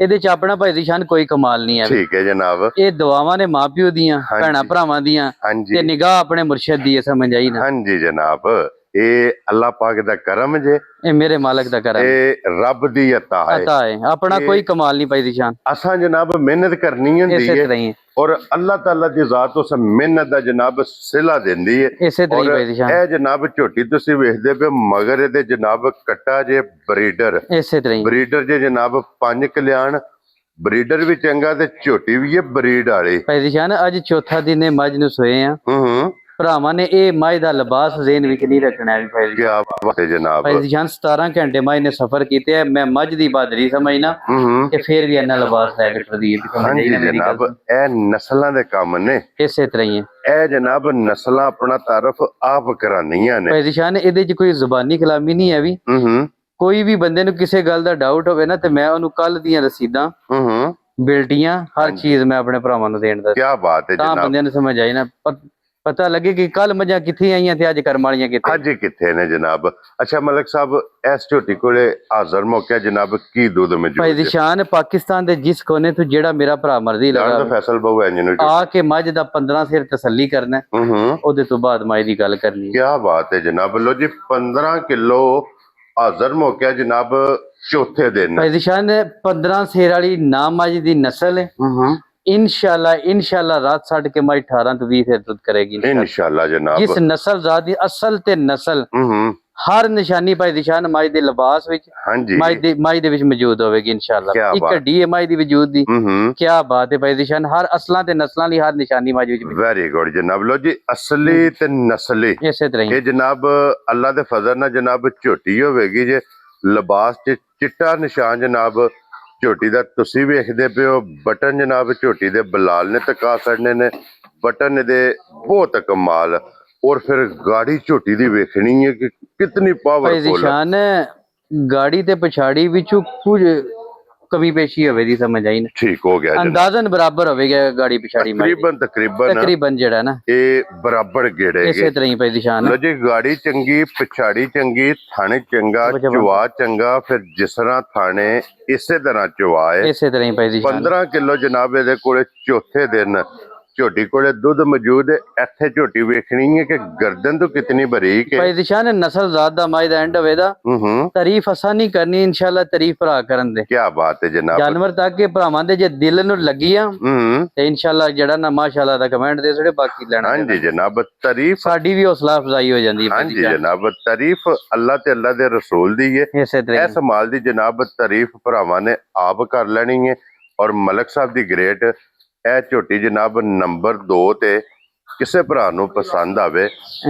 ਇਹਦੇ ਚ ਆਪਣਾ ਭਾਈ ਦੀ ਸ਼ਾਨ ਕੋਈ ਕਮਾਲ ਨਹੀਂ ਹੈ। ਠੀਕ ਹੈ ਜਨਾਬ। ਇਹ ਦੁਆਵਾਂ ਨੇ ਮਾਪਿਓ ਦੀਆਂ, ਭੈਣਾਂ ਭਰਾਵਾਂ ਦੀਆਂ ਤੇ ਨਿਗਾਹ ਆਪਣੇ ਮੁਰਸ਼ਿਦ ਦੀ ਹੈ, ਸਮਝ ਆਈ ਨਾ। ਹਾਂਜੀ ਜਨਾਬ, ਇਹ ਅੱਲਾਹ ਪਾਕ ਦਾ ਕਰਮ ਜੇ, ਇਹ ਮੇਰੇ ਮਾਲਕ ਦਾ ਕਰਮ, ਇਹ ਰੱਬ ਦੀ ਅਤਾ ਹੈ। ਆਪਣਾ ਕੋਈ ਕਮਾਲ ਨਹੀਂ ਭਾਈ ਦੀ ਸ਼ਾਨ। ਅਸਾਂ ਜਨਾਬ ਮਿਹਨਤ ਕਰਨੀ ਹੁੰਦੀ ਹੈ ਔਰ ਅੱਲਾਹ ਤਾਲਾ ਦੀ ਜ਼ਾਤ ਉਸ ਮਿਹਨਤ ਦਾ ਜਨਾਬ ਸਿਲਾ ਦਿੰਦੀ ਹੈ। ਇਸੇ ਤਰ੍ਹਾਂ ਭਾਈ ਦੀ ਸ਼ਾਨ। ਇਹ ਜਨਾਬ ਝੋਟੀ ਤੁਸੀਂ ਵੇਖਦੇ ਪਏ ਮਗਰ ਇਹਦੇ ਜਨਾਬ ਕੱਟਾ ਜੇ ਬਰੀਡਰ, ਇਸੇ ਤਰ੍ਹਾਂ ਬਰੀਡਰ ਜੇ ਜਨਾਬ 5 ਕਲਿਆਣ, ਬਰੀਡਰ ਵੀ ਚੰਗਾ ਤੇ ਝੋਟੀ ਵੀ ਹੈ ਬਰੀਡ ਵਾਲੀ ਭਾਈ ਦੀ ਸ਼ਾਨ। ਅੱਜ ਚੌਥਾ ਦਿਨ ਹੈ ਮੱਝ ਨੂੰ ਸੋਏ ਆ। ਭਰਾਵਾਂ ਨੇ ਇਹ ਮੱਝ ਦਾ ਲਿਬਾਸ ਜ਼ੇਨ ਵਿੱਚ ਨਹੀਂ ਰੱਖਣਾ ਵੀ ਭਾਈ ਜੀ। ਕੀ ਬਾਤ ਹੈ ਜਨਾਬ। ਭਾਈ ਜੀ ਜਾਨ 17 ਘੰਟੇ ਮੱਝ ਨੇ ਸਫ਼ਰ ਕੀਤੇ। ਮੈਂ ਮੱਝ ਦੀ ਬਹਾਦਰੀ ਸਮਝਣਾ ਤੇ ਫਿਰ ਵੀ ਇਹਨਾਂ ਲਿਬਾਸ ਲੈ ਕੇ ਟਰਦੀ ਹੈ। ਹਾਂਜੀ ਜਨਾਬ, ਇਹ ਨਸਲਾਂ ਦੇ ਕੰਮ ਨੇ। ਇਸੇ ਤਰ੍ਹਾਂ ਹੀ ਇਹ ਜਨਾਬ ਨਸਲਾਂ ਆਪਣਾ ਤਾਰਫ ਆਪ ਕਰਾਨੀਆਂ ਨੇ। ਭਾਈ ਜੀ ਜਾਨ ਇਹਦੇ 'ਚ ਕੋਈ ਜ਼ੁਬਾਨੀ ਕਲਾਮੀ ਨਹੀਂ ਹੈ ਵੀ। ਕੋਈ ਵੀ ਬੰਦੇ ਨੂੰ ਕਿਸੇ ਗੱਲ ਦਾ ਡਾਊਟ ਹੋਵੇ ਨਾ ਤੇ ਮੈਂ ਉਹਨੂੰ ਕੱਲ ਦੀਆਂ ਰਸੀਦਾਂ ਬਿਲਟੀਆਂ ਹਰ ਚੀਜ਼ ਮੈਂ ਆਪਣੇ ਭਰਾਵਾਂ ਨੂੰ ਦੇਣ ਦਾ। ਕੀ ਬਾਤ ਹੈ ਜਨਾਬ। ਤਾਂ ਬੰਦਿਆਂ ਨੂੰ ਸਮਝ ਆਈ ਨਾ, ਪਤਾ ਲੱਗੇ ਕਿ ਕੱਲ ਮੱਝਾਂ ਕਿੱਥੇ ਆਈਆਂ ਤੇ ਅੱਜ ਕਰਮ ਵਾਲੀਆਂ ਕਿੱਥੇ। ਅੱਜ ਕਿੱਥੇ ਨੇ ਜਨਾਬ। ਅੱਛਾ ਮਲਕ ਸਾਹਿਬ, ਇਸ ਝੋਟੀ ਕੋਲੇ ਹਾਜ਼ਰ ਮੌਕੇ ਜਨਾਬ ਕੀ ਦੁੱਧ ਮੌਜੂਦ ਭਾਈ ਦੀ ਸ਼ਾਨ। ਪਾਕਿਸਤਾਨ ਦੇ ਜਿਸ ਕੋਨੇ ਤੋਂ ਜਿਹੜਾ ਮੇਰਾ ਭਰਾ ਮਰਜ਼ੀ ਲਗਾ ਫੈਸਲ ਬਹੁ ਹੈ ਜਿਹਨੂੰ ਆ ਕੇ ਮੱਝ ਦਾ 15 ਸਿਰ ਤਸੱਲੀ ਕਰਨਾ, ਉਹਦੇ ਤੋਂ ਬਾਅਦ ਮੱਝ ਦੀ ਗੱਲ ਕਰਨੀ। ਕੀ ਬਾਤ ਹੈ ਜਨਾਬ। ਲੋ ਜੀ 15 ਕਿਲੋ ਹਾਜ਼ਰ ਮੌਕੇ ਜਨਾਬ ਚੌਥੇ ਦਿਨ। ਭਾਈ ਦੀ ਸ਼ਾਨ 15 ਸਿਰ ਵਾਲੀ ਨਾ ਮੱਝ ਦੀ ਨਸਲ ਹੈ। इंशाल्लाह रात छड़ के माई 18 तो 20 दुध करेगी इंशाल्लाह जनाब। जिस नस्ल जात दी असल ते नस्ल हर निशानी भाई दी शान माई दे लिबास विच माई दे विच मौजूद होवेगी इंशाल्लाह। एक हड्डी है माई दी वजूद दी। क्या बात है भाई दी शान। हर असलां ते नस्लां दी हर निशानी माई विच। वेरी गुड जनाब। लो जी असली ते नस्ली इसे तरह ये जनाब अल्लाह दे फजल नाल जनाब झोटी होवेगी जे लिबास च चिट्टा निशान जनाब ਝੋਟੀ ਦਾ ਤੁਸੀਂ ਵੇਖਦੇ ਪਿਓ। ਬਟਨ ਜਨਾਬ ਝੋਟੀ ਦੇ ਬਲਾਲ ਨੇ ਟਕਾ ਛੱਡਨੇ ਨੇ, ਬਟਨ ਇਹਦੇ ਬਹੁਤ ਕਮਾਲ। ਔਰ ਫਿਰ ਗਾੜੀ ਝੋਟੀ ਦੀ ਵੇਖਣੀ ਹੈ ਕਿ ਕਿਤਨੀ ਪਾਵਰਫੁਲ ਹੈ। ਗਾੜੀ ਤੇ ਪਛਾੜੀ ਵਿੱਚੋਂ ਕੁਝ ਕਮੀ ਪੇਸ਼ੀ ਹੋਵੇ ਦੀ ਸਮਝ ਆਈ ਨਾ। ਠੀਕ ਹੋ ਗਿਆ, ਅੰਦਾਜ਼ਨ ਬਰਾਬਰ ਹੋਵੇਗਾ ਗਾੜੀ ਪਿਛਾੜੀ ਤਕਰੀਬਨ ਜਿਹੜਾ ਨਾ ਇਹ ਬਰਾਬਰ ਗੇੜੇ। ਇਸੇ ਤਰ੍ਹਾਂ ਹੀ ਪਈ ਦੀ ਸ਼ਾਨ। ਲੋ ਜੀ ਗਾੜੀ ਚੰਗੀ, ਪਿਛਾੜੀ ਚੰਗੀ, ਥਾਣੇ ਚੰਗਾ, ਚਵਾ ਚੰਗਾ, ਫਿਰ ਜਿਸ ਤਰ੍ਹਾਂ ਥਾਣੇ ਇਸੇ ਤਰ੍ਹਾਂ ਚਵਾ ਹੈ। ਇਸੇ ਤਰ੍ਹਾਂ ਹੀ ਪਈ ਦੀ ਸ਼ਾਨ। 15 ਕਿਲੋ ਜਨਾਬ ਇਹਦੇ ਕੋਲੇ ਚੌਥੇ ਦਿਨ ਝੋਟੀ ਕੋਲੇ ਦੁੱਧ ਮੌਜੂਦ ਹੈ। ਇੱਥੇ ਝੋਟੀ ਵੇਖਣੀ ਹੈ ਕਿ ਗਰਦਨ ਤੋਂ ਕਿਤਨੀ ਬਰੀਕ ਹੈ। ਭਾਈ ਦਿਸ਼ਾਨ ਨਸਲ ਜ਼ਾਤ ਦਾ ਮਾਈ ਦਾ ਐਂਡ ਹੋਵੇਦਾ। ਤਾਰੀਫ ਆਸਾਨੀ ਕਰਨੀ ਇਨਸ਼ਾਅੱਲਾ, ਤਾਰੀਫ ਭਰਾ ਕਰਨ ਦੇ। ਕੀ ਬਾਤ ਹੈ ਜਨਾਬ। ਜਾਨਵਰ ਤੱਕ ਕੇ ਭਰਾਵਾਂ ਦੇ ਜੇ ਦਿਲ ਨੂੰ ਲੱਗੀਆਂ ਤੇ ਇਨਸ਼ਾਅੱਲਾ ਜਿਹੜਾ ਨਾ ਮਾਸ਼ਾਅੱਲਾ ਦਾ ਕਮੈਂਟ ਦੇ ਜਿਹੜੇ ਬਾਕੀ ਲੈਣਾ। ਹਾਂਜੀ ਜਨਾਬ, ਤਾਰੀਫ ਸਾਡੀ ਵੀ ਹੌਸਲਾ ਅਫਜ਼ਾਈ ਹੋ ਜਾਂਦੀ ਹੈ। ਹਾਂਜੀ ਜਨਾਬ, ਤਾਰੀਫ ਅੱਲਾਹ ਤੇ ਅੱਲਾਹ ਦੇ ਰਸੂਲ ਦੀ ਹੈ। ਇਸ ਮਾਲ ਦੀ ਜਨਾਬ ਤਾਰੀਫ ਭਰਾਵਾਂ ਨੇ ਆਪ ਕਰ ਲੈਣੀ ਹੈ। ਔਰ ਮਲਕ ਸਾਹਿਬ ਦੀ ਗ੍ਰੇਟ ਇਹ ਝੋਟੀ ਜਨਾਬ ਨੰਬਰ 2 ਤੇ ਕਿਸੇ ਭਰਾ ਨੂੰ ਪਸੰਦ ਆਵੇ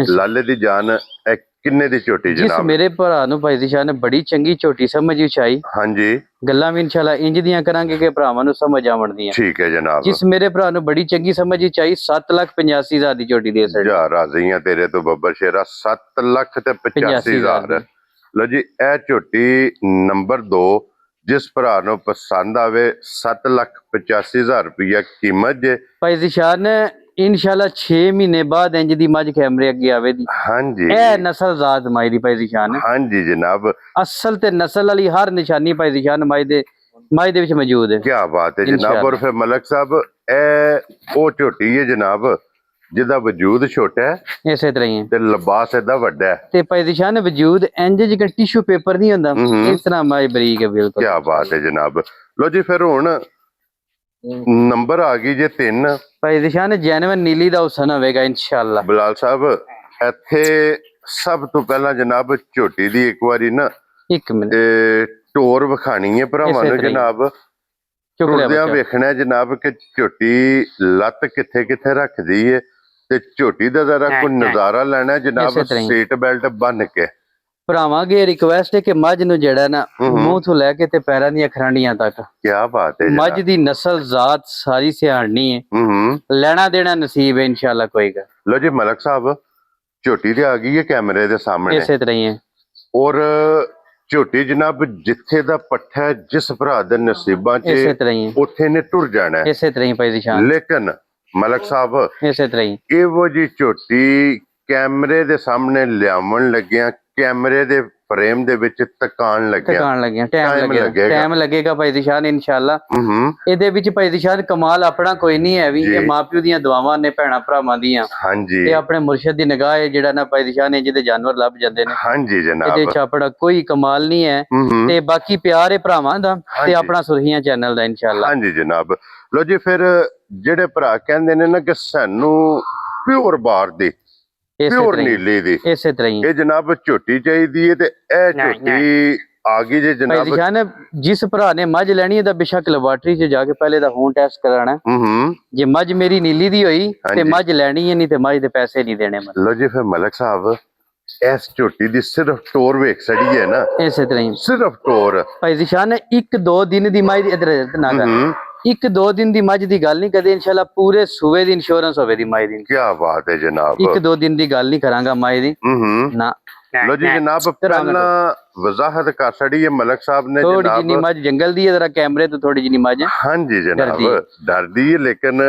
ਲਾਲੇ ਦੀ ਜਾਨ ਇਹ ਕਿੰਨੇ ਦੀ ਝੋਟੀ ਜਨਾਬ। ਜਿਸ ਮੇਰੇ ਭਰਾ ਨੂੰ ਭਾਈ ਦੀ ਸ਼ਾਨ ਬੜੀ ਚੰਗੀ ਝੋਟੀ ਸਮਝ ਵਿੱਚ ਆਈ। ਹਾਂਜੀ ਗੱਲਾਂ ਵੀ ਇਨਸ਼ਾਅੱਲਾ ਇੰਜ ਦੀਆਂ ਕਰਾਂਗੇ ਕਿ ਭਰਾਵਾਂ ਨੂੰ ਸਮਝ ਆਵਣਦੀਆਂ। ਠੀਕ ਹੈ ਜਨਾਬ। ਜਿਸ ਮੇਰੇ ਭਰਾ ਨੂੰ ਬੜੀ ਚੰਗੀ ਸਮਝ ਵਿੱਚ ਆਈ 7,85,000 ਦੀ ਝੋਟੀ ਦੇ ਸਕਦੇ। ਜਾ ਰਾਜ਼ੀਆਂ ਤੇਰੇ ਤੋਂ ਬੱਬਰ ਸ਼ੇਰਾ। 7,85,000। ਲੋ ਜੀ ਇਹ ਝੋਟੀ ਨੰਬਰ 2 ਜਿਸ ਭਰਾ ਨੂੰ ਪਸੰਦ ਆਵੇ 7,85,000 ਰੁਪਇਆ ਕੀਮਤ ਜੇ। ਭਾਈ ਦੀ ਸ਼ਾਨ ਇਨਸ਼ਾਅੱਲਾ 6 ਮਹੀਨੇ ਬਾਅਦ ਇੰਜ ਦੀ ਮੱਝ ਕੈਮਰੇ ਅੱਗੇ ਆਵੇ ਦੀ। ਹਾਂਜੀ ਇਹ ਨਸਲ ਜ਼ਾਤ ਮਾਈ ਦੀ ਭਾਈ ਦੀ ਸ਼ਾਨ। ਹਾਂਜੀ ਜਨਾਬ, ਅਸਲ ਤੇ ਨਸਲ ਵਾਲੀ ਹਰ ਨਿਸ਼ਾਨੀ ਭਾਈ ਦੀ ਸ਼ਾਨ ਮਾਈ ਦੇ ਵਿੱਚ ਮੌਜੂਦ ਹੈ। ਕੀ ਬਾਤ ਹੈ ਜਨਾਬ। ਔਰ ਫਿਰ ਮਲਕ ਸਾਹਿਬ ਇਹ ਉਹ ਝੋਟੀ ਹੈ ਜਨਾਬ ਜਿਹਦਾ ਵਜੂਦ ਛੋਟਾ ਹੈ ਇਸੇ ਤਰ੍ਹਾਂ ਹੀ ਤੇ ਲਿਬਾਸ ਇਹਦਾ ਵੱਡਾ ਹੈ ਤੇ ਭਾਈ ਦੀ ਸ਼ਾਨ ਵਜੂਦ ਇੰਜ ਜਿਹਾ ਟਿਸ਼ੂ ਪੇਪਰ ਨਹੀਂ ਹੁੰਦਾ ਇਸ ਤਰ੍ਹਾਂ ਮਾਈ ਬਰੀਕ ਹੈ ਬਿਲਕੁਲ। ਕੀ ਬਾਤ ਹੈ ਜਨਾਬ। ਲੋ ਜੀ ਫਿਰ ਹੁਣ ਨੰਬਰ ਆ ਗਈ ਜੇ 3। ਭਾਈ ਦੀ ਸ਼ਾਨ ਜੈਨੂਇਨ ਨੀਲੀ ਦਾ ਹੁਸਨ ਹੋਵੇਗਾ ਇਨਸ਼ਾਅੱਲਾ। ਬਲਾਲ ਸਾਹਿਬ ਇੱਥੇ ਸਭ ਤੋਂ ਪਹਿਲਾਂ ਜਨਾਬ ਝੋਟੀ ਦੀ ਇੱਕ ਵਾਰੀ ਨਾ ਇੱਕ ਮਿੰਟ ਟੋਰ ਵਿਖਾਣੀ ਹੈ ਭਰਾਵਾਂ ਨੂੰ ਜਨਾਬ। ਟੁਰਦਿਆਂ ਵੇਖਣਾ ਜਨਾਬ ਕਿ ਝੋਟੀ ਲੱਤ ਕਿੱਥੇ ਕਿੱਥੇ ਰੱਖਦੀ ਹੈ ਤੇ ਝੋਟੀ ਦਾ ਜ਼ਰਾ ਕੋਈ ਨਜ਼ਾਰਾ ਲੈਣਾ ਜਨਾਬ ਸੀਟ ਬੈਲਟ ਬੰਨ ਕੇ। ਭਰਾਵਾਂ ਅੱਗੇ ਰਿਕੁਐਸਟ ਹੈ ਕਿ ਮੱਝ ਨੂੰ ਜਿਹੜਾ ਨਾ ਮੂੰਹ ਤੋਂ ਲੈ ਕੇ ਤੇ ਪੈਰਾਂ ਦੀਆਂ ਖਰਾਂਡੀਆਂ ਤੱਕ ਕੀ ਬਾਤ ਹੈ ਮੱਝ ਦੀ ਨਸਲ ਜ਼ਾਤ ਸਾਰੀ ਸਿਆਣਨੀ ਹੈ, ਲੈਣਾ ਦੇਣਾ ਨਸੀਬ ਹੈ ਇਨਸ਼ਾਅੱਲਾ ਕੋਈ ਗੱਲ। ਲੋ ਜੀ ਮਲਕ ਸਾਹਿਬ ਝੋਟੀ ਤੇ ਆ ਗਈ ਹੈ ਕੈਮਰੇ ਦੇ ਸਾਹਮਣੇ, ਇਸੇ ਤਰ੍ਹਾਂ ਹੀ ਹੈ ਔਰ ਝੋਟੀ ਜਨਾਬ ਜਿੱਥੇ ਦਾ ਪੱਠਾ ਜਿਸ ਭਰਾ ਦੇ ਨਸੀਬਾਂ 'ਚ ਇਸੇ ਤਰ੍ਹਾਂ ਹੀ ਹੈ, ਉੱਥੇ ਨੇ ਟੁਰ ਜਾਣਾ ਹੈ। ਇਸੇ ਤਰ੍ਹਾਂ ਹੀ ਭਾਈ ਦੀ ਸ਼ਾਨ, ਲੇਕਿਨ ਮਲਕ ਸਾਹਿਬ ਇਸੇ ਤਰ੍ਹਾਂ ਹੀ ਇਹੋ ਜੀ ਝੋਟੀ ਕੈਮਰੇ ਦੇ ਸਾਹਮਣੇ ਲਿਆਉਣ ਲੱਗਿਆ, ਕੈਮਰੇ ਦੇ ਫਰੇਮ ਦੇ ਵਿੱਚ ਟਿਕਾਣ ਲੱਗਿਆ, ਟਾਈਮ ਲੱਗੇਗਾ ਭਾਈ ਦੀ ਸ਼ਾਨ ਇਨਸ਼ਾਅੱਲਾ। ਇਹਦੇ ਵਿੱਚ ਭਾਈ ਦੀ ਸ਼ਾਨ ਕਮਾਲ ਆਪਣਾ ਕੋਈ ਨਹੀਂ ਹੈ ਵੀ, ਇਹ ਮਾਪਿਓ ਦੀਆਂ ਦੁਆਵਾਂ ਨੇ, ਭੈਣਾ ਭਰਾਵਾਂ ਦੀਆਂ। ਹਾਂਜੀ, ਇਹ ਆਪਣੇ ਮੁਰਸ਼ਿਦ ਦੀ ਨਿਗਾਹ ਹੈ ਜਿਹੜਾ ਨਾ ਭਾਈ ਦੀ ਸ਼ਾਨ ਨੇ ਜਿਹਦੇ ਜਾਨਵਰ ਲੱਭ ਜਾਂਦੇ ਨੇ। ਹਾਂਜੀ ਜਨਾਬ, ਇਹਦੇ ਚ ਆਪਣਾ ਕੋਈ ਕਮਾਲ ਨਹੀਂ ਹੈ ਤੇ ਬਾਕੀ ਪਿਆਰ ਹੈ ਭਰਾਵਾਂ ਦਾ ਤੇ ਆਪਣਾ ਸੁਰਖੀਆਂ ਚੈਨਲ ਦਾ ਇਨਸ਼ਾਅੱਲਾ। ਹਾਂਜੀ ਜਨਾਬ। ਲੋ ਜੀ ਫਿਰ ਜਿਹੜੇ ਭਰਾ ਕਹਿੰਦੇ ਨੇ ਨਾ ਕਿ ਸਾਨੂੰ ਪਿਓਰ ਬਾਰ ਦੀ, ਪਿਓਰ ਨੀਲੀ ਦੀ, ਇਸੇ ਤਰ੍ਹਾਂ ਹੀ ਇਹ ਜਨਾਬ ਝੋਟੀ ਚਾਹੀਦੀ ਹੈ ਤੇ ਇਹ ਝੋਟੀ ਆ ਗਈ ਜੇ ਜਨਾਬ। ਜਿਸ ਭਰਾ ਨੇ ਮੱਝ ਲੈਣੀ ਹੈ ਤਾਂ ਬੇਸ਼ੱਕ ਲੈਬੋਰਟਰੀ 'ਚ ਜਾ ਕੇ ਪਹਿਲੇ ਦਾ ਖੂਨ ਟੈਸਟ ਕਰਾਣਾ। ਜੇ ਮੱਝ ਮੇਰੀ ਨੀਲੀ ਦੀ ਹੋਈ ਤੇ ਮੱਝ ਲੈਣੀ ਹੈ, ਨਹੀਂ ਤੇ ਮੱਝ ਦੇ ਪੈਸੇ ਨਹੀਂ ਦੇਣੇ। ਲੋ ਜੀ ਫਿਰ ਮਲਕ ਸਾਹਿਬ ਇਸ ਝੋਟੀ ਦੀ ਸਿਰਫ ਟੋਰ ਵੇਖ ਸੜੀ ਹੈ ਨਾ, ਇਸੇ ਤਰ੍ਹਾਂ ਹੀ ਸਿਰਫ ਟੋਰ ਭਾਈ ਜ਼ਿਸ਼ਾਨ 1-2 ਦਿਨ ਦੀ ਮੱਝ ਇਧਰ ਨਾ ਕਰ, 1-2 ਦਿਨ ਦੀ ਮੱਝ ਦੀ ਗੱਲ ਨਹੀਂ ਕਦੇ ਇਨਸ਼ਾਅੱਲਾ ਪੂਰੇ ਸੂਬੇ ਦੀ ਇੰਸ਼ੋਰੈਂਸ ਹੋਵੇ ਦੀ ਮੱਝ ਦੀ। ਕੀ ਬਾਤ ਹੈ ਜਨਾਬ, 1-2 ਦਿਨ ਦੀ ਗੱਲ ਨਹੀਂ ਕਰਾਂਗਾ ਮੱਝ ਦੀ ਨਾ। ਲੋ ਜੀ ਜਨਾਬ ਪਹਿਲਾਂ ਵਜ਼ਾਹਤ ਕਰ ਛੜੀ ਹੈ ਮਲਕ ਸਾਹਿਬ ਨੇ ਥੋੜੀ ਜਿੰਨੀ ਮੱਝ ਜੰਗਲ ਦੀ ਹੈ, ਜਰਾ ਕੈਮਰੇ ਤੋਂ ਥੋੜੀ ਜਿੰਨੀ ਮੱਝ। ਹਾਂਜੀ ਜਨਾਬ ਡਰਦੀ ਹੈ ਲੇਕਿਨ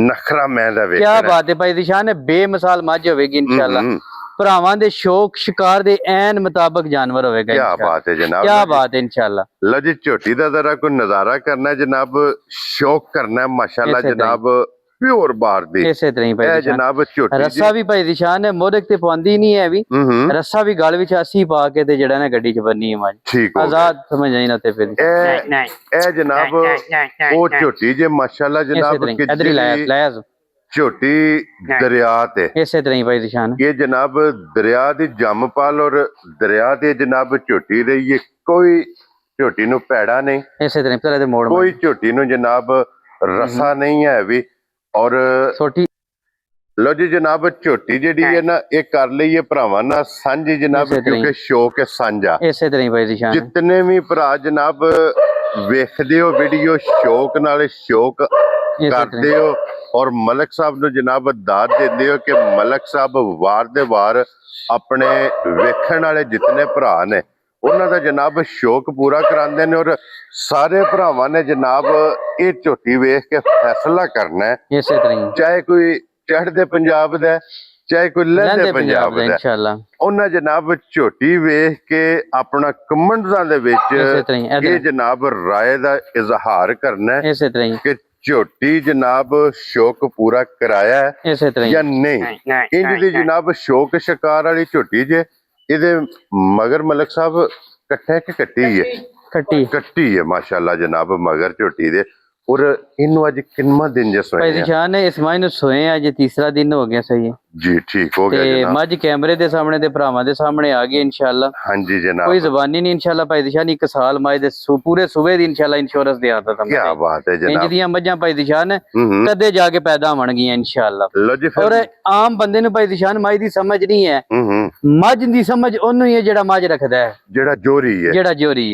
ਨਖਰਾ ਮੈਂ ਦਾ ਵੇਖ। ਕੀ ਬਾਤ ਹੈ ਭਾਈ ਜ਼ਿਸ਼ਾਨ, ਬੇਮਿਸਾਲ ਮੱਝ ਹੋਵੇਗੀ ਇਨਸ਼ਾਅੱਲਾ। ਭਰਾਵਾਂ ਦੇ ਸ਼ੌਕ ਸ਼ਿਕਾਰ ਦੇ ਐਨ ਮੁਤਾਬਕ ਜਾਨਵਰ ਹੋਵੇਗਾ। ਕੀ ਬਾਤ ਹੈ ਜਨਾਬ, ਕੀ ਬਾਤ ਹੈ ਇਨਸ਼ਾਅੱਲਾ। ਲੋ ਜੀ ਝੋਟੀ ਦਾ ਜ਼ਰਾ ਕੋਈ ਨਜ਼ਾਰਾ ਕਰਨਾ ਜਨਾਬ, ਸ਼ੌਕ ਕਰਨਾ ਮਾਸ਼ਾਅੱਲਾ ਜਨਾਬ, ਪਿਓਰ ਬਾਰ ਦੀ। ਇਸੇ ਤਰ੍ਹਾਂ ਹੀ ਭਾਈ ਜਨਾਬ ਝੋਟੀ ਰੱਸਾ ਵੀ ਭਾਈ ਜ਼ਿਸ਼ਾਨ ਮੋਦਕ ਤੇ ਪਵਾਂਦੀ ਨਹੀਂ ਹੈ ਵੀ, ਰੱਸਾ ਵੀ ਗਲ ਵਿੱਚ ਅਸੀਂ ਪਾ ਕੇ ਤੇ ਜਿਹੜਾ ਨਾ ਗੱਡੀ 'ਚ ਬੰਨੀ ਹੈ ਮੱਝ। ਠੀਕ ਆਜ਼ਾਦ ਸਮਝ ਆਈ ਨਾ ਤੇ ਫਿਰ ਇਹ ਜਨਾਬ ਉਹ ਝੋਟੀ ਜੇ ਮਾਸ਼ਾਅੱਲਾ ਜਨਾਬ ਇਧਰ ਹੀ ਲਾਇਆ ਝੋਟੀ ਦਰਿਆ ਤੇ, ਇਸੇ ਤਰ੍ਹਾਂ ਹੀ ਭਾਈ ਜ਼ਿਸ਼ਾਨ ਇਹ ਜਨਾਬ ਦਰਿਆ ਦੀ ਜੰਮਪਲ ਔਰ ਦਰਿਆ ਤੇ ਜਨਾਬ ਝੋਟੀ ਰਹੀ ਹੈ। ਕੋਈ ਝੋਟੀ ਨੂੰ ਪੈੜਾ ਨਹੀਂ, ਇਸੇ ਤਰ੍ਹਾਂ ਤਰ੍ਹਾਂ ਦੇ ਮੋੜ, ਕੋਈ ਝੋਟੀ ਨੂੰ ਜਨਾਬ ਰਸਾ ਨਹੀਂ ਹੈ ਵੀ। ਔਰ ਛੋਟੀ ਲੋ ਜੀ ਜਨਾਬ ਝੋਟੀ ਜਿਹੜੀ ਹੈ ਨਾ ਇਹ ਕਰ ਲਈਏ ਭਰਾਵਾਂ ਨਾਲ ਸਾਂਝੀ ਜਨਾਬ, ਕਿਉਂਕਿ ਸ਼ੌਕ ਹੈ ਸਾਂਝਾ। ਇਸੇ ਤਰ੍ਹਾਂ ਹੀ ਭਾਈ ਜ਼ਿਸ਼ਾਨ ਜਿਤਨੇ ਵੀ ਭਰਾ ਜਨਾਬ ਵੇਖਦੇ ਹੋ ਵੀਡੀਓ ਸ਼ੌਕ ਨਾਲ ਸ਼ੌਕ ਕਰਦੇ ਹੋ ਔਰ ਮਲਕ ਸਾਹਿਬ ਨੂੰ ਜਨਾਬ ਦਾਤ ਦਿੰਦੇ ਹੋ ਕਿ ਮਲਕ ਸਾਹਿਬ ਵਾਰ ਦੇ ਵਾਰ ਆਪਣੇ ਵੇਖਣ ਵਾਲੇ ਜਿਤਨੇ ਭਰਾ ਨੇ ਉਹਨਾਂ ਦਾ ਜਨਾਬ ਸ਼ੌਕ ਪੂਰਾ ਕਰਾਉਂਦੇ ਨੇ। ਔਰ ਸਾਰੇ ਭਰਾਵਾਂ ਨੇ ਜਨਾਬ ਇਹ ਝੋਟੀ ਵੇਖ ਕੇ ਫੈਸਲਾ ਕਰਨਾ ਹੈ, ਇਸੇ ਤਰ੍ਹਾਂ ਚਾਹੇ ਕੋਈ ਚੜ੍ਹਦੇ ਪੰਜਾਬ ਦਾ ਚਾਹੇ ਕੋਈ ਲਹਿੰਦੇ ਪੰਜਾਬ ਦਾ ਇਨਸ਼ਾਅੱਲਾ। ਉਹਨਾਂ ਜਨਾਬ ਝੋਟੀ ਵੇਖ ਕੇ ਆਪਣਾ ਕਮੈਂਟਾਂ ਦੇ ਵਿੱਚ ਇਹ ਜਨਾਬ ਰਾਏ ਦਾ ਇਜ਼ਹਾਰ ਕਰਨਾ ਹੈ ਇਸੇ ਤਰ੍ਹਾਂ ਕਿ ਝੋਟੀ ਜਨਾਬ ਸ਼ੌਕ ਪੂਰਾ ਕਰਾਇਆ ਹੈ ਇਸੇ ਤਰ੍ਹਾਂ ਜਾਂ ਨਹੀਂ। ਇੰਜ ਦੀ ਜਨਾਬ ਸ਼ੌਕ ਸ਼ਿਕਾਰ ਵਾਲੀ ਝੋਟੀ ਜੇ ਇਹਦੇ ਮਗਰ ਮਲਕ ਸਾਹਿਬ ਇਕੱਠੇ ਕਿ ਕੱਟੀ ਹੈ, ਕੱਟੀ ਹੈ ਮਾਸ਼ਾਅੱਲਾ ਜਨਾਬ ਮਗਰ ਝੋਟੀ ਦੇ। ਔਰ ਇਹਨੂੰ ਅੱਜ ਕਿੰਨਾ ਦਿਨ ਜੇ ਸੋਏ ਭਾਈ ਜ਼ਿਸ਼ਾਨ ਇਸ ਮਾਹ ਨੂੰ ਸੋਏ ਅੱਜ ਤੀਸਰਾ ਦਿਨ ਹੋ ਗਿਆ ਸਹੀ ਹੈ ਜੀ, ਠੀਕ ਹੋ ਗਿਆ ਤੇ ਜਨਾਬ। ਮੱਝ ਕੈਮਰੇ ਦੇ ਸਾਹਮਣੇ ਤੇ ਭਰਾਵਾਂ ਦੇ ਸਾਹਮਣੇ ਆ ਗਈ ਇਨਸ਼ਾਅੱਲਾ। ਹਾਂਜੀ ਜਨਾਬ, ਕੋਈ ਜ਼ਬਾਨੀ ਨਹੀਂ ਇਨਸ਼ਾਅੱਲਾ ਭਾਈ ਜ਼ਿਸ਼ਾਨ। 1 ਸਾਲ ਮੱਝ ਦੇ ਪੂਰੇ ਸੂਬੇ ਦੀ ਇਨਸ਼ਾਅੱਲਾ ਇੰਸ਼ੋਰੈਂਸ ਦੇ ਆਤਾ ਤੁਹਾਨੂੰ। ਕੀ ਬਾਤ ਹੈ ਜਨਾਬ, ਇੰਜ ਦੀਆਂ ਮੱਝਾਂ ਭਾਈ ਜ਼ਿਸ਼ਾਨ ਕਦੇ ਜਾ ਕੇ ਪੈਦਾ ਹੋਣਗੀਆਂ ਇਨਸ਼ਾਅੱਲਾ। ਔਰ ਆਮ ਬੰਦੇ ਨੂੰ ਭਾਈ ਜ਼ਿਸ਼ਾਨ ਮੱਝ ਦੀ ਸਮਝ ਨਹੀਂ ਹੈ, ਮੱਝ ਦੀ ਸਮਝ ਉਹਨੂੰ ਹੀ ਹੈ ਜਿਹੜਾ ਮੱਝ ਰੱਖਦਾ ਹੈ, ਜਿਹੜਾ ਜੋਰੀ ਹੈ,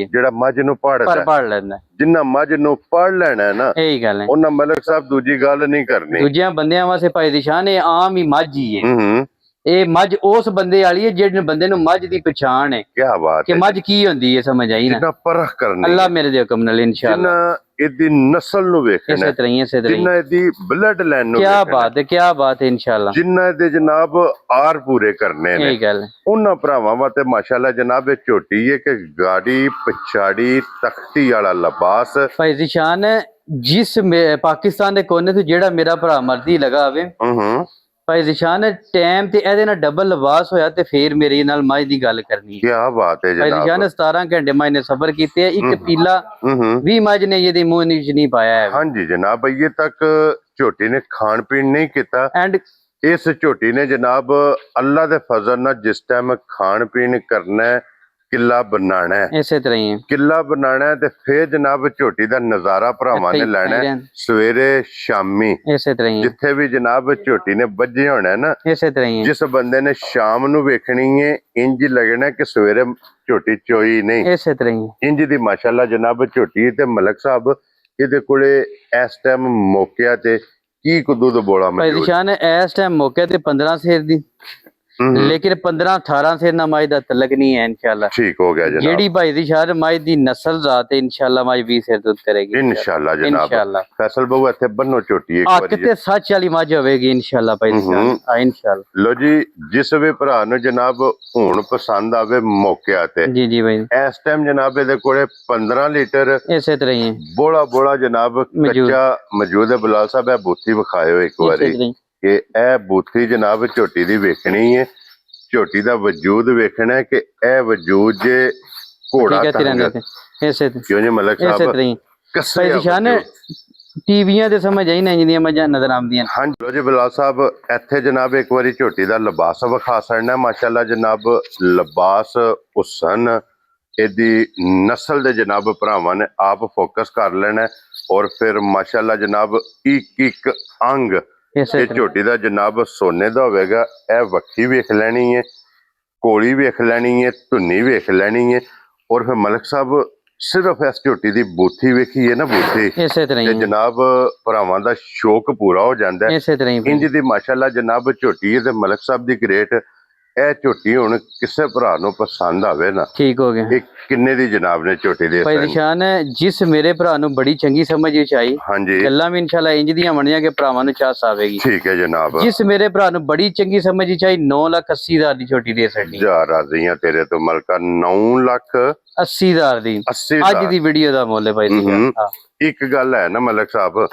ਜਿਹੜਾ ਮੱਝ ਨੂੰ ਪੜ੍ਹ ਲੈਂਦਾ। ਜਿੰਨਾ ਮੱਝ ਨੂੰ ਪੜ੍ਹ ਲੈਣਾ ਨਾ ਇਹੀ ਗੱਲ ਹੈ, ਉਹਨਾਂ ਮਲਕ ਸਾਹਿਬ ਦੂਜੀ ਗੱਲ ਨਹੀਂ ਕਰਨੀ। ਦੂਜਿਆਂ ਬੰਦਿਆਂ ਵਾਸਤੇ ਭਾਈ ਜ਼ਿਸ਼ਾਨ ਇਹ ਆਮ ਹੀ ਮੱਝ ਹੀ ਹੈ। ਇਹ ਮੱਝ ਉਸ ਬੰਦੇ ਵਾਲੀ ਹੈ ਜਿਹੜੇ ਬੰਦੇ ਨੂੰ ਮੱਝ ਦੀ ਪਛਾਣ ਹੈ। ਕੀ ਬਾਤ ਕਿ ਮੱਝ ਕੀ ਹੁੰਦੀ ਹੈ, ਸਮਝ ਆਈ ਨਾ। ਜਿੰਨਾ ਪਰਖ ਕਰਨੀ ਅੱਲਾ ਮੇਰੇ ਦੇ ਹੁਕਮ ਨਾਲ ਇਨਸ਼ਾਅੱਲਾ। ਜਿੰਨਾ ਇਹਦੀ ਨਸਲ ਨੂੰ ਵੇਖਣਾ, ਇਸੇ ਤਰ੍ਹਾਂ ਹੀ ਜਿੰਨਾ ਇਹਦੀ ਬਲੱਡ ਲਾਈਨ ਨੂੰ ਵੇਖਣਾ। ਕੀ ਬਾਤ ਹੈ ਇਨਸ਼ਾਅੱਲਾ। ਜਿੰਨਾ ਇਹਦੇ ਜਨਾਬ ਆਰ ਪੂਰੇ ਕਰਨੇ ਨੇ, ਇਹ ਗੱਲ ਉਹਨਾਂ ਭਰਾਵਾਂ ਵਾਸਤੇ ਮਾਸ਼ਾਅੱਲਾ ਜਨਾਬ ਇਹ ਝੋਟੀ ਹੈ ਕਿ ਗਾੜੀ ਪਛਾੜੀ ਤਖਤੀ ਵਾਲਾ ਲਿਬਾਸ। ਭਾਈ ਜ਼ਿਸ਼ਾਨ ਜਿਸ ਪਾਕਿਸਤਾਨ ਦੇ ਕੋਨੇ ਤੋਂ ਜਿਹੜਾ ਮੇਰਾ ਭਰਾ ਮਰਦੀ ਲਗਾ ਆਵੇ ਭਾਈ ਜ਼ਿਸ਼ਾਨ ਟਾਈਮ ਤੇ ਇਹਦੇ ਨਾਲ ਡਬਲ ਲਿਬਾਸ ਹੋਇਆ ਤੇ ਫੇਰ ਮੇਰੇ ਨਾਲ ਮੱਝ ਦੀ ਗੱਲ ਕਰਨੀ ਹੈ। ਕੀ ਬਾਤ ਹੈ ਭਾਈ ਜ਼ਿਸ਼ਾਨ 17 ਘੰਟੇ ਮੱਝ ਨੇ ਸਬਰ ਕੀਤੇ, ਇੱਕ ਪੀਲਾ ਵੀ ਮੱਝ ਨੇ ਇਹਦੇ ਮੂੰਹ ਵਿੱਚ ਨਹੀਂ ਪਾਇਆ ਹੈ। ਹਾਂਜੀ ਜਨਾਬ, ਅਜੇ ਤੱਕ ਝੋਟੀ ਨੇ ਖਾਣ ਪੀਣ ਨਹੀਂ ਕੀਤਾ। ਐਂਡ ਇਸ ਝੋਟੀ ਨੇ ਜਨਾਬ ਅੱਲਾ ਦੇ ਫਜ਼ਲ ਨਾਲ ਜਿਸ ਟਾਈਮ ਖਾਣ ਪੀਣ ਕਰਨਾ ਕਿੱਲਾ ਬਣਾਣਾ ਹੈ, ਇਸੇ ਤਰ੍ਹਾਂ ਹੀ ਹੈ। ਕਿੱਲਾ ਬਣਾਣਾ ਹੈ ਤੇ ਫੇਰ ਜਨਾਬ ਝੋਟੀ ਦਾ ਨਜ਼ਾਰਾ ਭਰਾਵਾਂ ਨੇ ਲੈਣਾ ਹੈ ਸਵੇਰੇ ਸ਼ਾਮੀ, ਇਸੇ ਤਰ੍ਹਾਂ ਹੀ ਜਿੱਥੇ ਵੀ ਜਨਾਬ ਝੋਟੀ ਨੇ ਵੱਜੇ ਹੋਣਾ ਨਾ, ਇਸੇ ਤਰ੍ਹਾਂ ਹੀ ਜਿਸ ਬੰਦੇ ਨੇ ਸ਼ਾਮ ਨੂੰ ਵੇਖਣੀ ਹੈ ਇੰਜ ਲੱਗਣਾ ਕਿ ਸਵੇਰੇ ਝੋਟੀ ਚੋਈ ਨਹੀਂ, ਇਸੇ ਤਰ੍ਹਾਂ ਹੀ ਇੰਜ ਦੀ ਮਾਸ਼ਾਅੱਲਾ ਜਨਾਬ ਝੋਟੀ। ਤੇ ਮਲਕ ਸਾਹਿਬ ਇਹਦੇ ਕੋਲੇ ਇਸ ਟਾਈਮ ਮੌਕਿਆ ਤੇ ਕੀ ਕੁੱਦੂ ਦਾ ਬੋਲਾ ਭਾਈ ਨਿਸ਼ਾਨ ਇਸ ਟਾਈਮ ਮੌਕੇ ਤੇ 15 ਸੇਰ ਦੀ, ਲੇਕਿਨ 15-18 ਸੇਰ ਨਾ ਮਾਈ ਦਾ ਤਲਕ ਨਹੀਂ ਹੈ इंशाल्लाह। ठीक हो गया जनाब। जेड़ी भाई दी शार माई दी नस्ल जात है इंशाल्लाह माई 20 सेर दूध करेगी इंशाल्लाह जनाब। इंशाल्लाह फैसल बहु इत्थे बन्नो चोटी एक बारी आकते सच वाली मज होवेगी इंशाल्लाह भाई दी शार। हां इंशाल्लाह। लो जी जिस भी भरा नु जनाब हुण पसंद आवे मौके आते जी जी भाई इस टाइम जनाब इहदे कोले 15 लीटर इसे तरह ही बोला बोला जनाब कच्चा मौजूद है। बिलाल साहब ए बूथी विखायो एक बारी कि ए बूथी जनाब झोटी दी वेखनी है, झोटी दा वजूद वेखना है कि ए वजूद जे घोड़ा तंग ऐसे क्यों जी मलक साहब भाई निशान टीवीयां ते समझ आई ना जिंदियां मजा नजर आंदियां। हां लो जी बिलाल साहब इत्थे जनाब एक बारी झोटी दा लिबास विखा छड़ना माशाअल्लाह जनाब। लिबास हुसन एदी नस्ल दे जनाब भरावां ने आप फोकस कर लेना और फिर माशाअल्लाह जनाब एक एक अंग ये झोटी दा जनाब सोने दा होवेगा। ए वक्खी वेख लैनी है, कोली वेख लैनी है, धुन्नी वेख लैनी है और फिर मलक साहब सिर्फ इस झोटी दी बूथी वेखी है ना बूथी ते जनाब भरावां दा शौक पूरा हो जांदा है। इंज दी माशाअल्लाह जनाब झोटी है ते मलक साहब दी ग्रेट ए झोटी हुण किसे भरा नु पसंद आवे ना ठीक हो गया। किन्ने दी जनाब ने झोटी दे भाई निशान जिस मेरे भरा नु बड़ी चंगी समझ विच आई हां जी गल्लां भी इंशाल्लाह इंज दियां बणियां के भरावां नु चास आवेगी। ठीक है जनाब। जिस मेरे भरा नु बड़ी चंगी समझ विच आई 9,80,000 दी झोटी दे सकदी जा राज़ियां तेरे तो मलका 9,80,000 दी आज दी वीडियो दा मोल है भाई निशान। एक गल है ना मलक साहब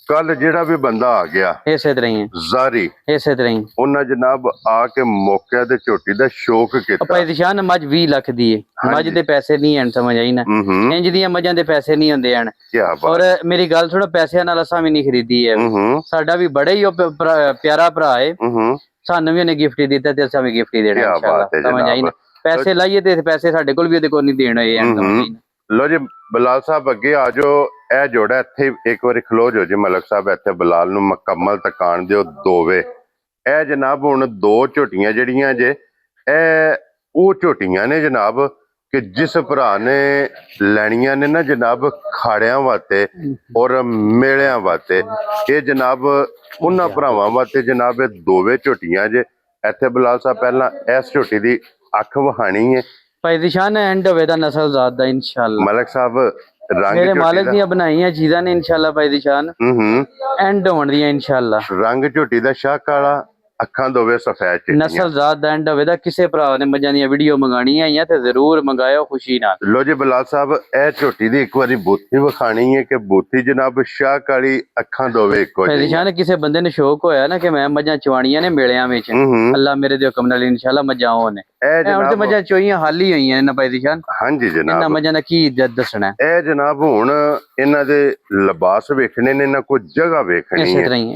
कल जेड़ा भी बंदा आ गया इसे तरह ही जारी इसे तरह ही उन्हें जनाब आके मौके ते झोटी दा शौक कीता। भाई निशान मज 20 लाख दी है मज दे पैसे नहीं हैं समझ आई ना इंज दियां मजां दे पैसे नहीं हुंदे हैं। क्या बात और मेरी गल सुनो पैसे नाल असां भी नहीं खरीदी है साडा भी बड़े ही प्यारा भरा है सानू भी उन्हें गिफ्ट दिता ते असां भी गिफ्ट देना इंशाल्लाह समझ आई ना। पैसे लाइए ते पैसे साडे कोल भी ओदे कोल नहीं देण होए हैं। लो जी बिलाल साहब अगे आ जाओ ए जोड़ा इत्थे एक बारी खलो जो जी मलक साहब इत्थे बिलाल नु मुकम्मल तकान दिओ दोवे ए जनाब हुण दो झोटियां जड़ियां जे ए ओ झोटियां ने जनाब कि जिस भरा ने लैनियां ने ना जनाब खाड़ियां वास्ते और मेलियां वास्ते ये जनाब उन्हां भरावां वास्ते जनाब दोवे झोटियां जे इत्थे बिलाल साहब पहला इस झोटी दी अख वहानी है भाई निशान एंड होवे दा नस्ल जात दा इंशाल्लाह। मलक साहब रंग मेरे मालिक दी बनाईयां चीज़ां ने इंशाल्लाह भाई निशान एंड होण दी इंशाल्लाह। रंग झोटी दा शाह काला अखां दोवे सफेद चिट्टियां नस्ल जात दा एंड होवे दा किसे भरा ने मजां दी वीडियो मंगानी है ते जरूर मंगायो खुशी नाल। लो जी बिलाल साहब ए झोटी दी एक बारी बूथी विखानी है कि बूथी जनाब शाह काली अखां दोवे इक्को जी। निशान किसे बंदे ने शौक होया ना कि मैं मजां चवाणियां ने मेलियां विच अल्लाह मेरे दे हुक्म नाल इंशाल्लाह मजां होने ए जनाब मजां चोईयां हाली होईयां ने भाई निशान। हां जी जनाब इन्ना मजां दा की दसना है ए जनाब हुण इन्हां दे लिबास वेखने ने ना कोई जगह वेखनी है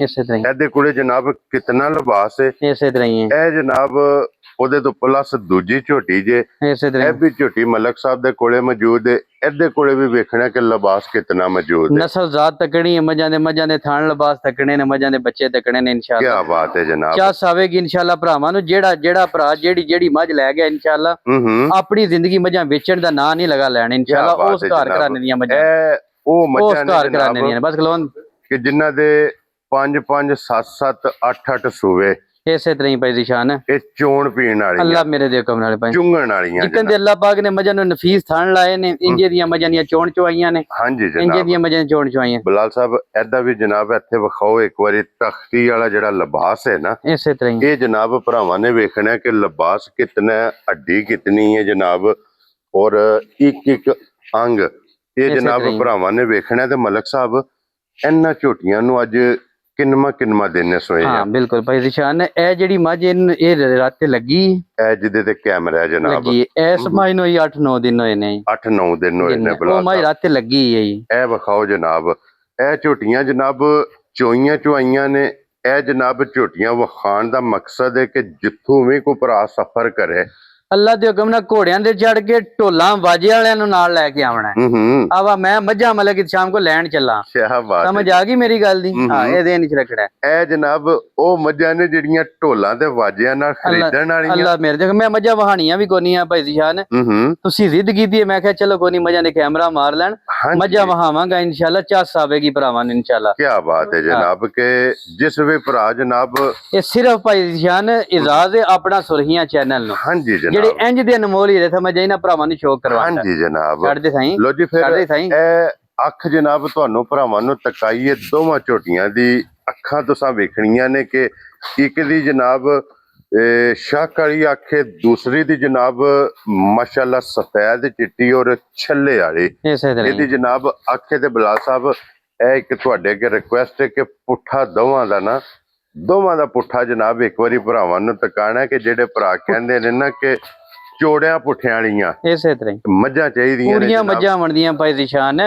इसे तरह ही एदे कोले जनाब कितना लिबास इसे तरह ही ए जनाब ओदे तो प्लस दूजी झोटी जे ए भी झोटी मलक साहब दे कोले मौजूद है एदे कोले भी वेखना कि लिबास कितना मौजूद है। नस्ल जात तकड़ी है मजां दे थान लिबास तकड़े ने मजां दे बच्चे तकड़े ने इंशाल्लाह। क्या बात है जनाब। चास आवेगी इंशाल्लाह भरावां नु जेड़ा भरा जेड़ी मज लै गया इंशाल्लाह अपनी जिंदगी मजां बेचण दा नां नहीं लगा लैण इंशाल्लाह उस घर घराने दियां मजां ओ मजां घर घराने दियां बस खलोन कि जिन्ना दे 5-5 7-7 8-8 सूवे इसे तरह ही भाई निशान ए चोण पीण वाली अल्लाह मेरे दे हुक्म नाल भाई चुंगण वालियां जिकन दे अल्लाह पाक ने मजां नु नफीस थान लाए ने इंजे दियां मजां दियां चोण चवाइयां ने। हां जी जनाब इंजे दियां मजां चोण चवाइयां। बिलाल साहब एदा भी जनाब इत्थे विखाओ एक बारी तख्ती वाला जेड़ा लिबास है ना इसे तरह ही ये जनाब भरावां ने वेखना कि लिबास कितना हड्डी कितनी है जनाब और एक एक अंग ये जनाब भरावां ने वेखना ते मलक साहब इन्हां झोटियां नु अज किन्नवा दिन सोए। हां बिल्कुल भाई निशान ए जेड़ी मज ए रात लगी ए जिदे ते कैमरा जनाब लगी इस माई नु 8-9 दिन होए ने 8-9 दिन होए ने बिलाल ओ माई रात लगी है ए विखाओ जनाब ए झोटियां जनाब चोइयां चुआइयां ने ए जनाब झोटियां विखाण दा मकसद है कि जिथों भी कोई भरा सफर करे ਅੱਲਾ ਦੇ ਹੁਕਮ ਨਾਲ ਘੋੜਿਆਂ ਦੇ ਚੜ ਕੇ ਢੋਲਾਂ ਬਾਜੇ ਵਾਲਿਆਂ ਨੂੰ ਨਾਲ ਲੈ ਕੇ ਆਉਣਾ ਆਵਾ ਮੈਂ ਮੱਝਾਂ ਮਤਲਬ ਕਿ ਸ਼ਾਮ ਕੋ ਲੈਣ ਚੱਲਾਂ ਸਮਝ ਆ ਗਈ ਮੇਰੀ ਗੱਲ ਦੀ ਹਾਂ ਇਹਦੇ ਨਹੀਂ ਰੱਖਣਾ ਇਹ ਜਨਾਬ ਉਹ ਮੱਝਾਂ ਨੇ ਜਿਹੜੀਆਂ ਢੋਲਾਂ ਤੇ ਵਾਜਿਆਂ ਨਾਲ ਖਰੀਦਣ ਵਾਲੀਆਂ ਅੱਲਾ ਮੇਰੇ ਦੇਖ ਮੈਂ ਮੱਝਾਂ ਵਹਾਣੀਆਂ ਵੀ ਕੋਨੀਆਂ ਭਾਈ ਦੀ ਸ਼ਾਨ ਤੁਸੀਂ ਜ਼ਿੱਦ ਕੀਤੀ ਮੈਂ ਕਿਹਾ ਚਲੋ ਕੋਈ ਨਹੀਂ ਮੱਝਾਂ ਦੇ ਕੈਮਰਾ ਮਾਰ ਲੈਣ ਮੱਝਾਂ ਵਹਾਵਾਂਗਾ ਇਨਸ਼ਾਅੱਲਾ ਚੱਸ ਆਵੇਗੀ ਭਰਾਵਾਂ ਨੂੰ ਇਨਸ਼ਾਅੱਲਾ ਕੀ ਬਾਤ ਹੈ ਜਨਾਬ ਕਿ ਜਿਸ ਵੀ ਭਰਾ ਜਨਾਬ ਇਹ ਸਿਰਫ ਭਾਈ ਦੀ ਸ਼ਾਨ ਇਜਾਜ਼ ਹੈ ਆਪਣਾ ਸੁਰਖੀਆਂ ਚੈਨਲ ਨੂੰ ਹਾਂਜੀ ਜਨਾਬ ਜਿਹੜੇ ਇੰਜ ਦੇ ਅਨਮੋਲ ਹੀਰੇ ਸਮਝ ਆਈ ਨਾ ਭਰਾਵਾਂ ਨੂੰ ਸ਼ੌਕ ਕਰਵਾਉਂਦਾ ਹਾਂਜੀ ਜਨਾਬ ਛੱਡਦੇ ਸਾਈਂ ਲੋ ਜੀ ਫਿਰ ਇਹ ਅੱਖ ਜਨਾਬ ਤੁਹਾਨੂੰ ਭਰਾਵਾਂ ਨੂੰ ਤਕਾਈਏ ਦੋਵਾਂ ਝੋਟੀਆਂ ਦੀ ਅੱਖਾਂ ਤੁਸੀਂ ਵੇਖਣੀਆਂ ਨੇ ਕਿ ਇੱਕ ਦੀ ਜਨਾਬ ਸ਼ੱਕ ਵਾਲੀ ਅੱਖ ਹੈ ਦੂਸਰੀ ਦੀ ਜਨਾਬ ਮਾਸ਼ਾਅੱਲਾ ਸਫੈਦ ਚਿੱਟੀ ਔਰ ਛੱਲੇ ਵਾਲੀ ਇਹਦੀ ਜਨਾਬ ਅੱਖ ਤੇ ਬਲਾਲ ਸਾਹਿਬ ਇਹ ਇੱਕ ਤੁਹਾਡੇ ਅੱਗੇ ਰਿਕੁਐਸਟ ਹੈ ਕਿ ਪੁੱਠਾ ਦੋਵਾਂ ਦਾ ਪੁੱਠਾ ਜਨਾਬ ਇੱਕ ਵਾਰੀ ਭਰਾਵਾਂ ਨੂੰ ਤਕਾਣਾ ਕਿ ਜਿਹੜੇ ਭਰਾ ਕਹਿੰਦੇ ਨੇ ਨਾ ਕਿ ਚੋੜਿਆਂ ਪੁੱਠਿਆਂ ਵਾਲੀਆਂ ਇਸੇ ਤਰ੍ਹਾਂ ਮੱਝਾਂ ਚਾਹੀਦੀਆਂ ਨੇ ਪੂਰੀਆਂ ਮੱਝਾਂ ਬਣਦੀਆਂ ਭਾਈ ਦੀ ਸ਼ਾਨ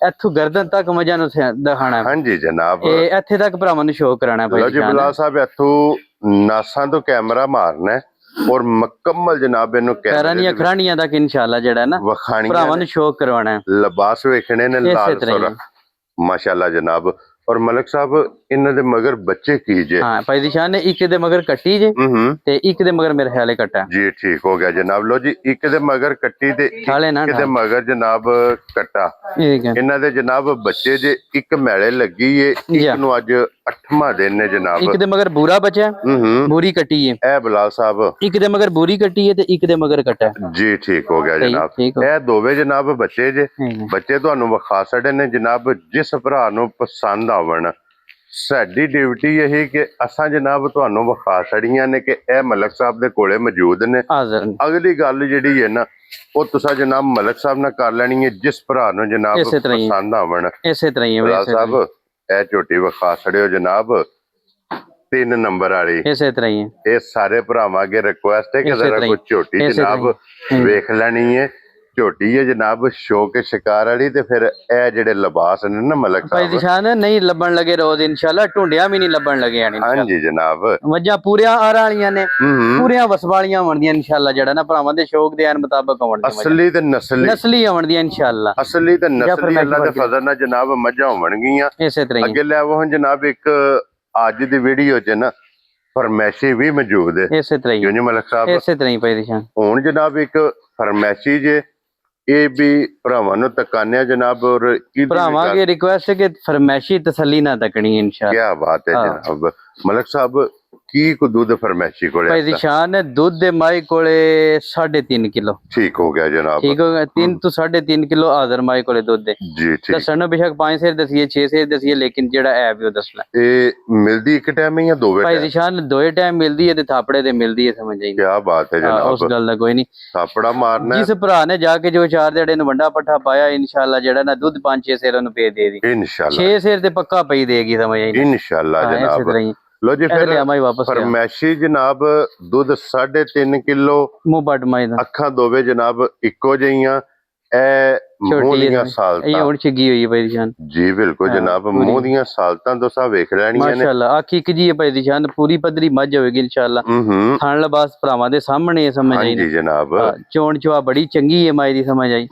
ਇੱਥੋਂ ਗਰਦਨ ਤੱਕ ਮੱਝਾਂ ਨੂੰ ਦਿਖਾਣਾ ਹਾਂਜੀ ਜਨਾਬ ਇਹ ਇੱਥੇ ਤੱਕ ਭਰਾਵਾਂ ਨੂੰ ਸ਼ੋਅ ਕਰਾਣਾ ਭਾਈ ਜੀ ਬਲਾਲ ਸਾਹਿਬ ਇੱਥੋਂ ਨਾਸਾਂ ਤੋਂ ਕੈਮਰਾ ਮਾਰਨਾ ਔਰ ਮੁਕੰਮਲ ਜਨਾਬ ਇਹਨੂੰ ਪੈਰਾਂ ਦੀਆਂ ਖਰਾਣੀਆਂ ਤੱਕ ਇਨਸ਼ਾਅੱਲਾ ਜਿਹੜਾ ਨਾ ਭਰਾਵਾਂ ਨੂੰ ਸ਼ੋਅ ਕਰਵਾਣਾ ਲਿਬਾਸ ਵੇਖਣੇ ਨੇ ਲਾਲ ਸੁਰਖ ਮਾਸ਼ਾਅੱਲਾ ਜਨਾਬ ਔਰ ਮਲਕ ਸਾਹਿਬ ਇਹਨਾਂ ਦੇ ਮਗਰ ਬੱਚੇ ਕੀ ਜੇ ਹਾਂ ਭਾਈ ਦੀ ਸ਼ਾਨ ਨੇ ਇੱਕ ਦੇ ਮਗਰ ਕੱਟੀ ਜੇ ਤੇ ਇੱਕ ਦੇ ਮਗਰ ਮੇਰੇ ਖਿਆਲੇ ਕੱਟਾ ਜੀ ਠੀਕ ਹੋ ਗਿਆ ਜਨਾਬ ਲੋ ਜੀ ਇੱਕ ਦੇ ਮਗਰ ਕੱਟੀ ਤੇ ਇੱਕ ਦੇ ਮਗਰ ਜਨਾਬ ਕੱਟਾ ਇਹਨਾਂ ਦੇ ਜਨਾਬ ਬੱਚੇ ਜੇ ਇੱਕ ਮੈਲੇ ਲੱਗੀ ਏ ਇੱਕ ਨੂੰ ਅੱਜ 8ਵਾਂ ਦਿਨ ਨੇ ਜਨਾਬ ਇੱਕ ਦੇ ਮਗਰ ਬੂਰਾ ਬੱਚਾ ਬੂਰੀ ਕੱਟੀ ਏ ਇਹ ਬਲਾਲ ਸਾਹਿਬ ਇੱਕ ਦੇ ਮਗਰ ਬੂਰੀ ਕੱਟੀ ਏ ਤੇ ਇੱਕ ਦੇ ਮਗਰ ਕੱਟਾ ਜੀ ਠੀਕ ਹੋ ਗਿਆ ਜਨਾਬ ਇਹ ਦੋਵੇਂ ਜਨਾਬ ਬੱਚੇ ਜੇ ਬੱਚੇ ਤੁਹਾਨੂੰ ਵਿਖਾ ਛੜੇ ਨੇ ਜਨਾਬ ਜਿਸ ਭਰਾ ਨੂੰ ਪਸੰਦ ਆਵਣ ਸਾਡੀ ਡਿਊਟੀ ਇਹ ਕਿ ਅਸਾਂ ਜਨਾਬ ਤੁਹਾਨੂੰ ਵਿਖਾ ਛੜੀਆਂ ਨੇ ਕਿ ਇਹ ਮਲਕ ਸਾਹਿਬ ਦੇ ਕੋਲੇ ਮੌਜੂਦ ਨੇ ਅਗਲੀ ਗੱਲ ਜਿਹੜੀ ਹੈ ਨਾ ਉਹ ਤੁਸੀਂ ਜਨਾਬ ਮਲਕ ਸਾਹਿਬ ਨਾਲ ਕਰ ਲੈਣੀ ਹੈ ਜਿਸ ਭਰਾ ਨੂੰ ਜਨਾਬ ਪਸੰਦ ਆਵਣ ਇਸੇ ਤਰ੍ਹਾਂ ਹੀ ਬਲਾਲ ਸਾਹਿਬ ਇਹ ਝੋਟੀ ਵਿਖਾ ਛੜਿਓ ਜਨਾਬ 3 ਨੰਬਰ ਵਾਲੀ ਇਸੇ ਤਰ੍ਹਾਂ ਹੀ ਇਹ ਸਾਰੇ ਭਰਾਵਾਂ ਅੱਗੇ ਰਿਕੁਐਸਟ ਹੈ ਕਿ ਜ਼ਰਾ ਕੋਈ ਝੋਟੀ ਜਨਾਬ ਵੇਖ ਲੈਣੀ ਹੈ ਝੋਟੀ ਹੈ ਜਨਾਬ ਸ਼ੌਕ ਸ਼ਿਕਾਰ ਵਾਲੀ ਤੇ ਫਿਰ ਇਹ ਜਿਹੜੇ ਲਿਬਾਸ ਨੇ ਨਾ ਮਲਕ ਸਾਹਿਬ ਭਾਈ ਦਿਸ਼ਾਨ ਨਹੀਂ ਲੱਭਣ ਲੱਗੇ ਰੋਜ਼ ਇਨਸ਼ਾਅੱਲਾ ਢੁੰਡਿਆ ਵੀ ਨਹੀਂ ਲੱਭਣ ਲੱਗੇ ਆਣੀ ਹਾਂਜੀ ਜਨਾਬ ਮੱਝਾਂ ਪੂਰੀਆਂ ਆਰਾਂ ਵਾਲੀਆਂ ਨੇ ਪੂਰੀਆਂ ਵਸਵਾਲੀਆਂ ਬਣਦੀਆਂ ਇਨਸ਼ਾਅੱਲਾ ਜਿਹੜਾ ਨਾ ਭਰਾਵਾਂ ਦੇ ਸ਼ੌਕ ਦੇ ਆਨ ਮੁਤਾਬਕ ਆਉਣਗੀਆਂ ਅਸਲੀ ਤੇ ਨਸਲੀ ਆਉਣਗੀਆਂ ਇਨਸ਼ਾਅੱਲਾ ਅਸਲੀ ਤੇ ਨਸਲੀ ਅੱਲਾ ਦੇ ਫਜ਼ਲ ਨਾਲ ਜਨਾਬ ਮੱਝਾਂ ਹੋਣਗੀਆਂ ਇਸੇ ਤਰ੍ਹਾਂ ਅੱਗੇ ਲੈ ਆਵੋ ਜਨਾਬ ਇੱਕ ਅੱਜ ਦੀ ਵੀਡੀਓ 'ਚ ਨਾ ਫਰਮੈਸ਼ੀ ਵੀ ਮੌਜੂਦ ਹੈ ਇਸੇ ਤਰ੍ਹਾਂ ਹੀ ਜੀ ਮਲਕ ਸਾਹਿਬ ਇਸੇ ਤਰ੍ਹਾਂ ਹੀ ਭਾਈ ਦਿਸ਼ਾਨ ਹੁਣ ਜਨਾਬ ਇੱਕ ਫਰਮੈਸ਼ੀ ਜੇ ਇਹ ਵੀ ਭਰਾਵਾਂ ਨੂੰ ਤਕਾਨਿਆ ਜਨਾਬ ਔਰ ਭਰਾਵਾਂ ਦੀ ਰਿਕੁਐਸਟ ਹੈ ਕਿ ਫਰਮੈਸ਼ੀ ਤਸੱਲੀ ਨਾ ਤਕਣੀ ਇਨਸ਼ਾਅੱਲਾ ਕੀ ਬਾਤ ਹੈ ਜਨਾਬ ਮਲਕ ਸਾਹਿਬ ਕੀ ਕੋ ਦੁੱਧ ਫਰਮੈਸ਼ੀ ਕੋਲੇ ਭਾਈ ਦੀ ਸ਼ਾਨ ਹੈ ਦੁੱਧ ਦੇ ਮਾਈ ਕੋਲੇ 3.5 ਕਿਲੋ ਠੀਕ ਹੋ ਗਿਆ ਜਨਾਬ ਠੀਕ ਹੋ ਗਿਆ 3 ਤੋਂ 3.5 ਕਿਲੋ ਹਾਜ਼ਰ ਮਾਈ ਕੋਲੇ ਦੁੱਧ ਦੇ ਜੀ ਠੀਕ ਦੱਸਣਾ ਬੇਸ਼ੱਕ 5 ਸੇਰ ਦਸੀਏ 6 ਸੇਰ ਦਸੀਏ ਲੇਕਿਨ ਜਿਹੜਾ ਹੈ ਵੀ ਉਹ ਦੱਸਣਾ ਇਹ ਮਿਲਦੀ ਇੱਕ ਟਾਈਮ ਜਾਂ ਦੋਵੇਂ ਭਾਈ ਦੀ ਸ਼ਾਨ ਦੋਵੇਂ ਟਾਈਮ ਮਿਲਦੀ ਹੈ ਤੇ ਥਾਪੜੇ ਤੇ ਮਿਲਦੀ ਹੈ ਸਮਝ ਆਈ ਕੀ ਬਾਤ ਹੈ ਜਨਾਬ ਉਸ ਗੱਲ ਦਾ ਕੋਈ ਨਹੀਂ ਥਾਪੜਾ ਮਾਰਨਾ ਜਿਸ ਭਰਾ ਨੇ ਜਾ ਕੇ ਜੋ 4 ਦਿਹਾੜੇ ਨੂੰ ਵੰਡਾ ਪੱਠਾ ਪਾਇਆ ਇਨਸ਼ਾਅੱਲਾ ਜਿਹੜਾ ਨਾ ਦੁੱਧ 5-6 ਸੇਰ ਉਹਨੂੰ ਪੇ ਦੇ ਦੀ ਇਨਸ਼ਾਅੱਲਾ 6 ਸੇਰ ਤੇ ਪੱਕਾ ਪਈ ਦੇਗੀ ਸਮਝ ਆਈ ਇਨਸ਼ਾਅੱਲਾ ਜਨਾਬ ਲੋ ਜੀ ਫਿਰ ਫਰਮੈਸ਼ੀ ਜਨਾਬ ਦੁੱਧ 3.5 ਕਿਲੋ ਮੂੰਹ ਪੱਟ ਮਾਈ ਦਾ ਅੱਖਾਂ ਦੋਵੇਂ ਜਨਾਬ ਇੱਕੋ ਜਿਹੀਆਂ ਇਹ ਮੂੰਹ ਦੀਆਂ ਸਾਲਤਾਂ ਇਹ ਹੁਣ ਛਿੱਗੀ ਹੋਈ ਭਾਈ ਦੀ ਸ਼ਾਨ ਜੀ ਬਿਲਕੁਲ ਜਨਾਬ ਮੂੰਹ ਦੀਆਂ ਸਾਲਤਾਂ ਦੋਸਾ ਵੇਖ ਲੈਣੀਆਂ ਨੇ ਮਾਸ਼ਾਅੱਲਾ ਅੱਖ ਇੱਕ ਜੀ ਹੈ ਭਾਈ ਦੀ ਸ਼ਾਨ ਪੂਰੀ ਪੱਧਰੀ ਮੱਝ ਹੋਵੇਗੀ ਇਨਸ਼ਾਅੱਲਾ ਥਣ ਲਬਾਸ ਭਰਾਵਾਂ ਦੇ ਸਾਹਮਣੇ ਸਮਝ ਆਈ ਜੀ ਜਨਾਬ ਚੋਣ ਚਵਾ ਬੜੀ ਚੰਗੀ ਹੈ ਮਾਈ ਦੀ ਸਮਝ ਆਈ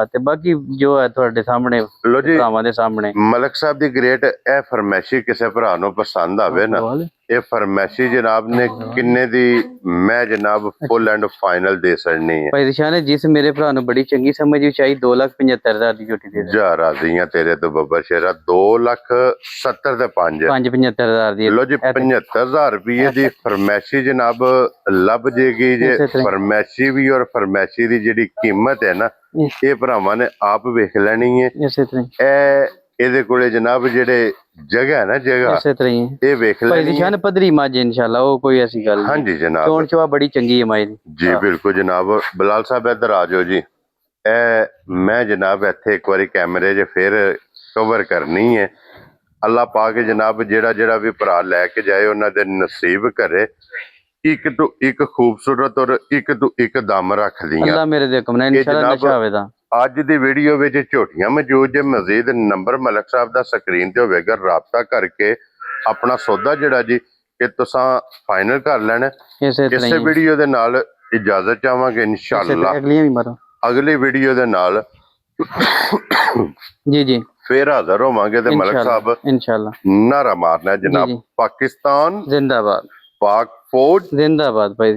ਤੇ ਬਾਕੀ ਜੋ ਹੈ ਤੁਹਾਡੇ ਸਾਹਮਣੇ ਭਰਾਵਾਂ ਦੇ ਸਾਹਮਣੇ ਮਲਕ ਸਾਹਿਬ ਦੀ ਗ੍ਰੇਟ ਇਹ ਫਰਮੈਸ਼ੀ ਕਿਸੇ ਭਰਾ ਨੂੰ ਪਸੰਦ ਆਵੇ ਨਾ ਇਹ ਫਰਮੈਸ਼ੀ ਜਨਾਬ ਨੇ ਕਿੰਨੇ ਦੀ ਮੈਂ ਜਨਾਬ ਫੁੱਲ ਐਂਡ ਫਾਈਨਲ ਦੇ ਸਕਣੀ ਹੈ ਭਾਈ ਦਿਸ਼ਾ ਨੇ ਜਿਸ ਮੇਰੇ ਭਰਾ ਨੂੰ ਬੜੀ ਚੰਗੀ ਸਮਝ ਵੀ ਚਾਹੀ 2,75,000 ਦੀ ਝੋਟੀ ਦੇ ਜਾ ਰਾਜ਼ੀਆਂ ਤੇਰੇ ਤੋਂ ਬੱਬਰ ਸ਼ੇਰਾ 2,70,000 ਦੇ 5,75,000 ਦੀ ਲੋ ਜੀ 75,000 ਰੁਪਏ ਦੀ ਫਰਮੈਸ਼ੀ ਜਨਾਬ ਲੱਭ ਜੇਗੀ ਜੇ ਫਰਮੈਸ਼ੀ ਵੀ ਔਰ ਫਰਮੈਸ਼ੀ ਦੀ ਜਿਹੜੀ ਕੀਮਤ ਹੈ ਨਾ ਇਹ ਭਰਾਵਾਂ ਨੇ ਆਪ ਵੇਖ ਲੈਣੀ ਹੈ ਇਸੇ ਤਰ੍ਹਾਂ ਇਹਦੇ ਕੋਲੇ ਜਨਾਬ ਜਿਹੜੇ ਜਗ੍ਹਾ ਹੈ ਨਾ ਜਗ੍ਹਾ ਇਸੇ ਤਰ੍ਹਾਂ ਹੀ ਇਹ ਵੇਖ ਲੈ ਭਾਈ ਦੀ ਸ਼ਾਨ ਪੱਧਰੀ ਮੱਝ ਇਨਸ਼ਾਅੱਲਾ ਉਹ ਕੋਈ ਐਸੀ ਗੱਲ ਨਹੀਂ ਹਾਂਜੀ ਜਨਾਬ ਚੋਣ ਚਵਾ ਬੜੀ ਚੰਗੀ ਹੈ ਮਾਈ ਦੀ ਜੀ ਬਿਲਕੁਲ ਜਨਾਬ ਬਲਾਲ ਸਾਹਿਬ ਇੱਧਰ ਆ ਜਾਓ ਜੀ ਇਹ ਮੈਂ ਜਨਾਬ ਇੱਥੇ ਇੱਕ ਵਾਰੀ ਕੈਮਰੇ 'ਚ ਫਿਰ ਕਵਰ ਕਰਨੀ ਹੈ ਅੱਲਾ ਪਾਕ ਜਨਾਬ ਜਿਹੜਾ ਵੀ ਭਰਾ ਲੈ ਕੇ ਜਾਏ ਉਹਨਾਂ ਦੇ ਨਸੀਬ ਕਰੇ ਇੱਕ ਤੋਂ ਇੱਕ ਖੂਬਸੂਰਤ ਔਰ ਇੱਕ ਤੋਂ ਇੱਕ ਦਮ ਰੱਖਦੀਆਂ ਅੱਲਾ ਮੇਰੇ ਦੇ ਹੁਕਮ ਨਾਲ ਇਨਸ਼ਾਅੱਲਾ ਨਸ਼ਾ ਹੋਵੇਗਾ ਅੱਜ ਦੀ ਵੀਡੀਓ ਵਿੱਚ ਝੋਟੀਆਂ ਮੌਜੂਦ ਜੇ ਮਜ਼ੀਦ ਨੰਬਰ ਮਲਕ ਸਾਹਿਬ ਦਾ ਸਕਰੀਨ ਤੇ ਹੋਵੇਗਾ ਰਾਬਤਾ ਕਰਕੇ ਆਪਣਾ ਸੌਦਾ ਜਿਹੜਾ ਜੀ ਕਿ ਤੁਸੀਂ ਫਾਈਨਲ ਕਰ ਲੈਣਾ ਇਸੇ ਵੀਡੀਓ ਦੇ ਨਾਲ ਇਜਾਜ਼ਤ ਚਾਹਾਂਗੇ ਇਨਸ਼ਾਅੱਲਾ ਅਗਲੀਆਂ ਵੀ ਮਾਰੋ ਅਗਲੀ ਵੀਡੀਓ ਦੇ ਨਾਲ ਜੀ ਜੀ ਫੇਰ ਹਾਜ਼ਰ ਹੋਵਾਂਗੇ ਤੇ ਮਲਕ ਸਾਹਿਬ ਇਨਸ਼ਾਅੱਲਾ ਨਾਰਾ ਮਾਰਨਾ ਜਨਾਬ ਪਾਕਿਸਤਾਨ ਜ਼ਿੰਦਾਬਾਦ ਪਾਕ ਫੌਜ ਜ਼ਿੰਦਾਬਾਦ ਭਾਈ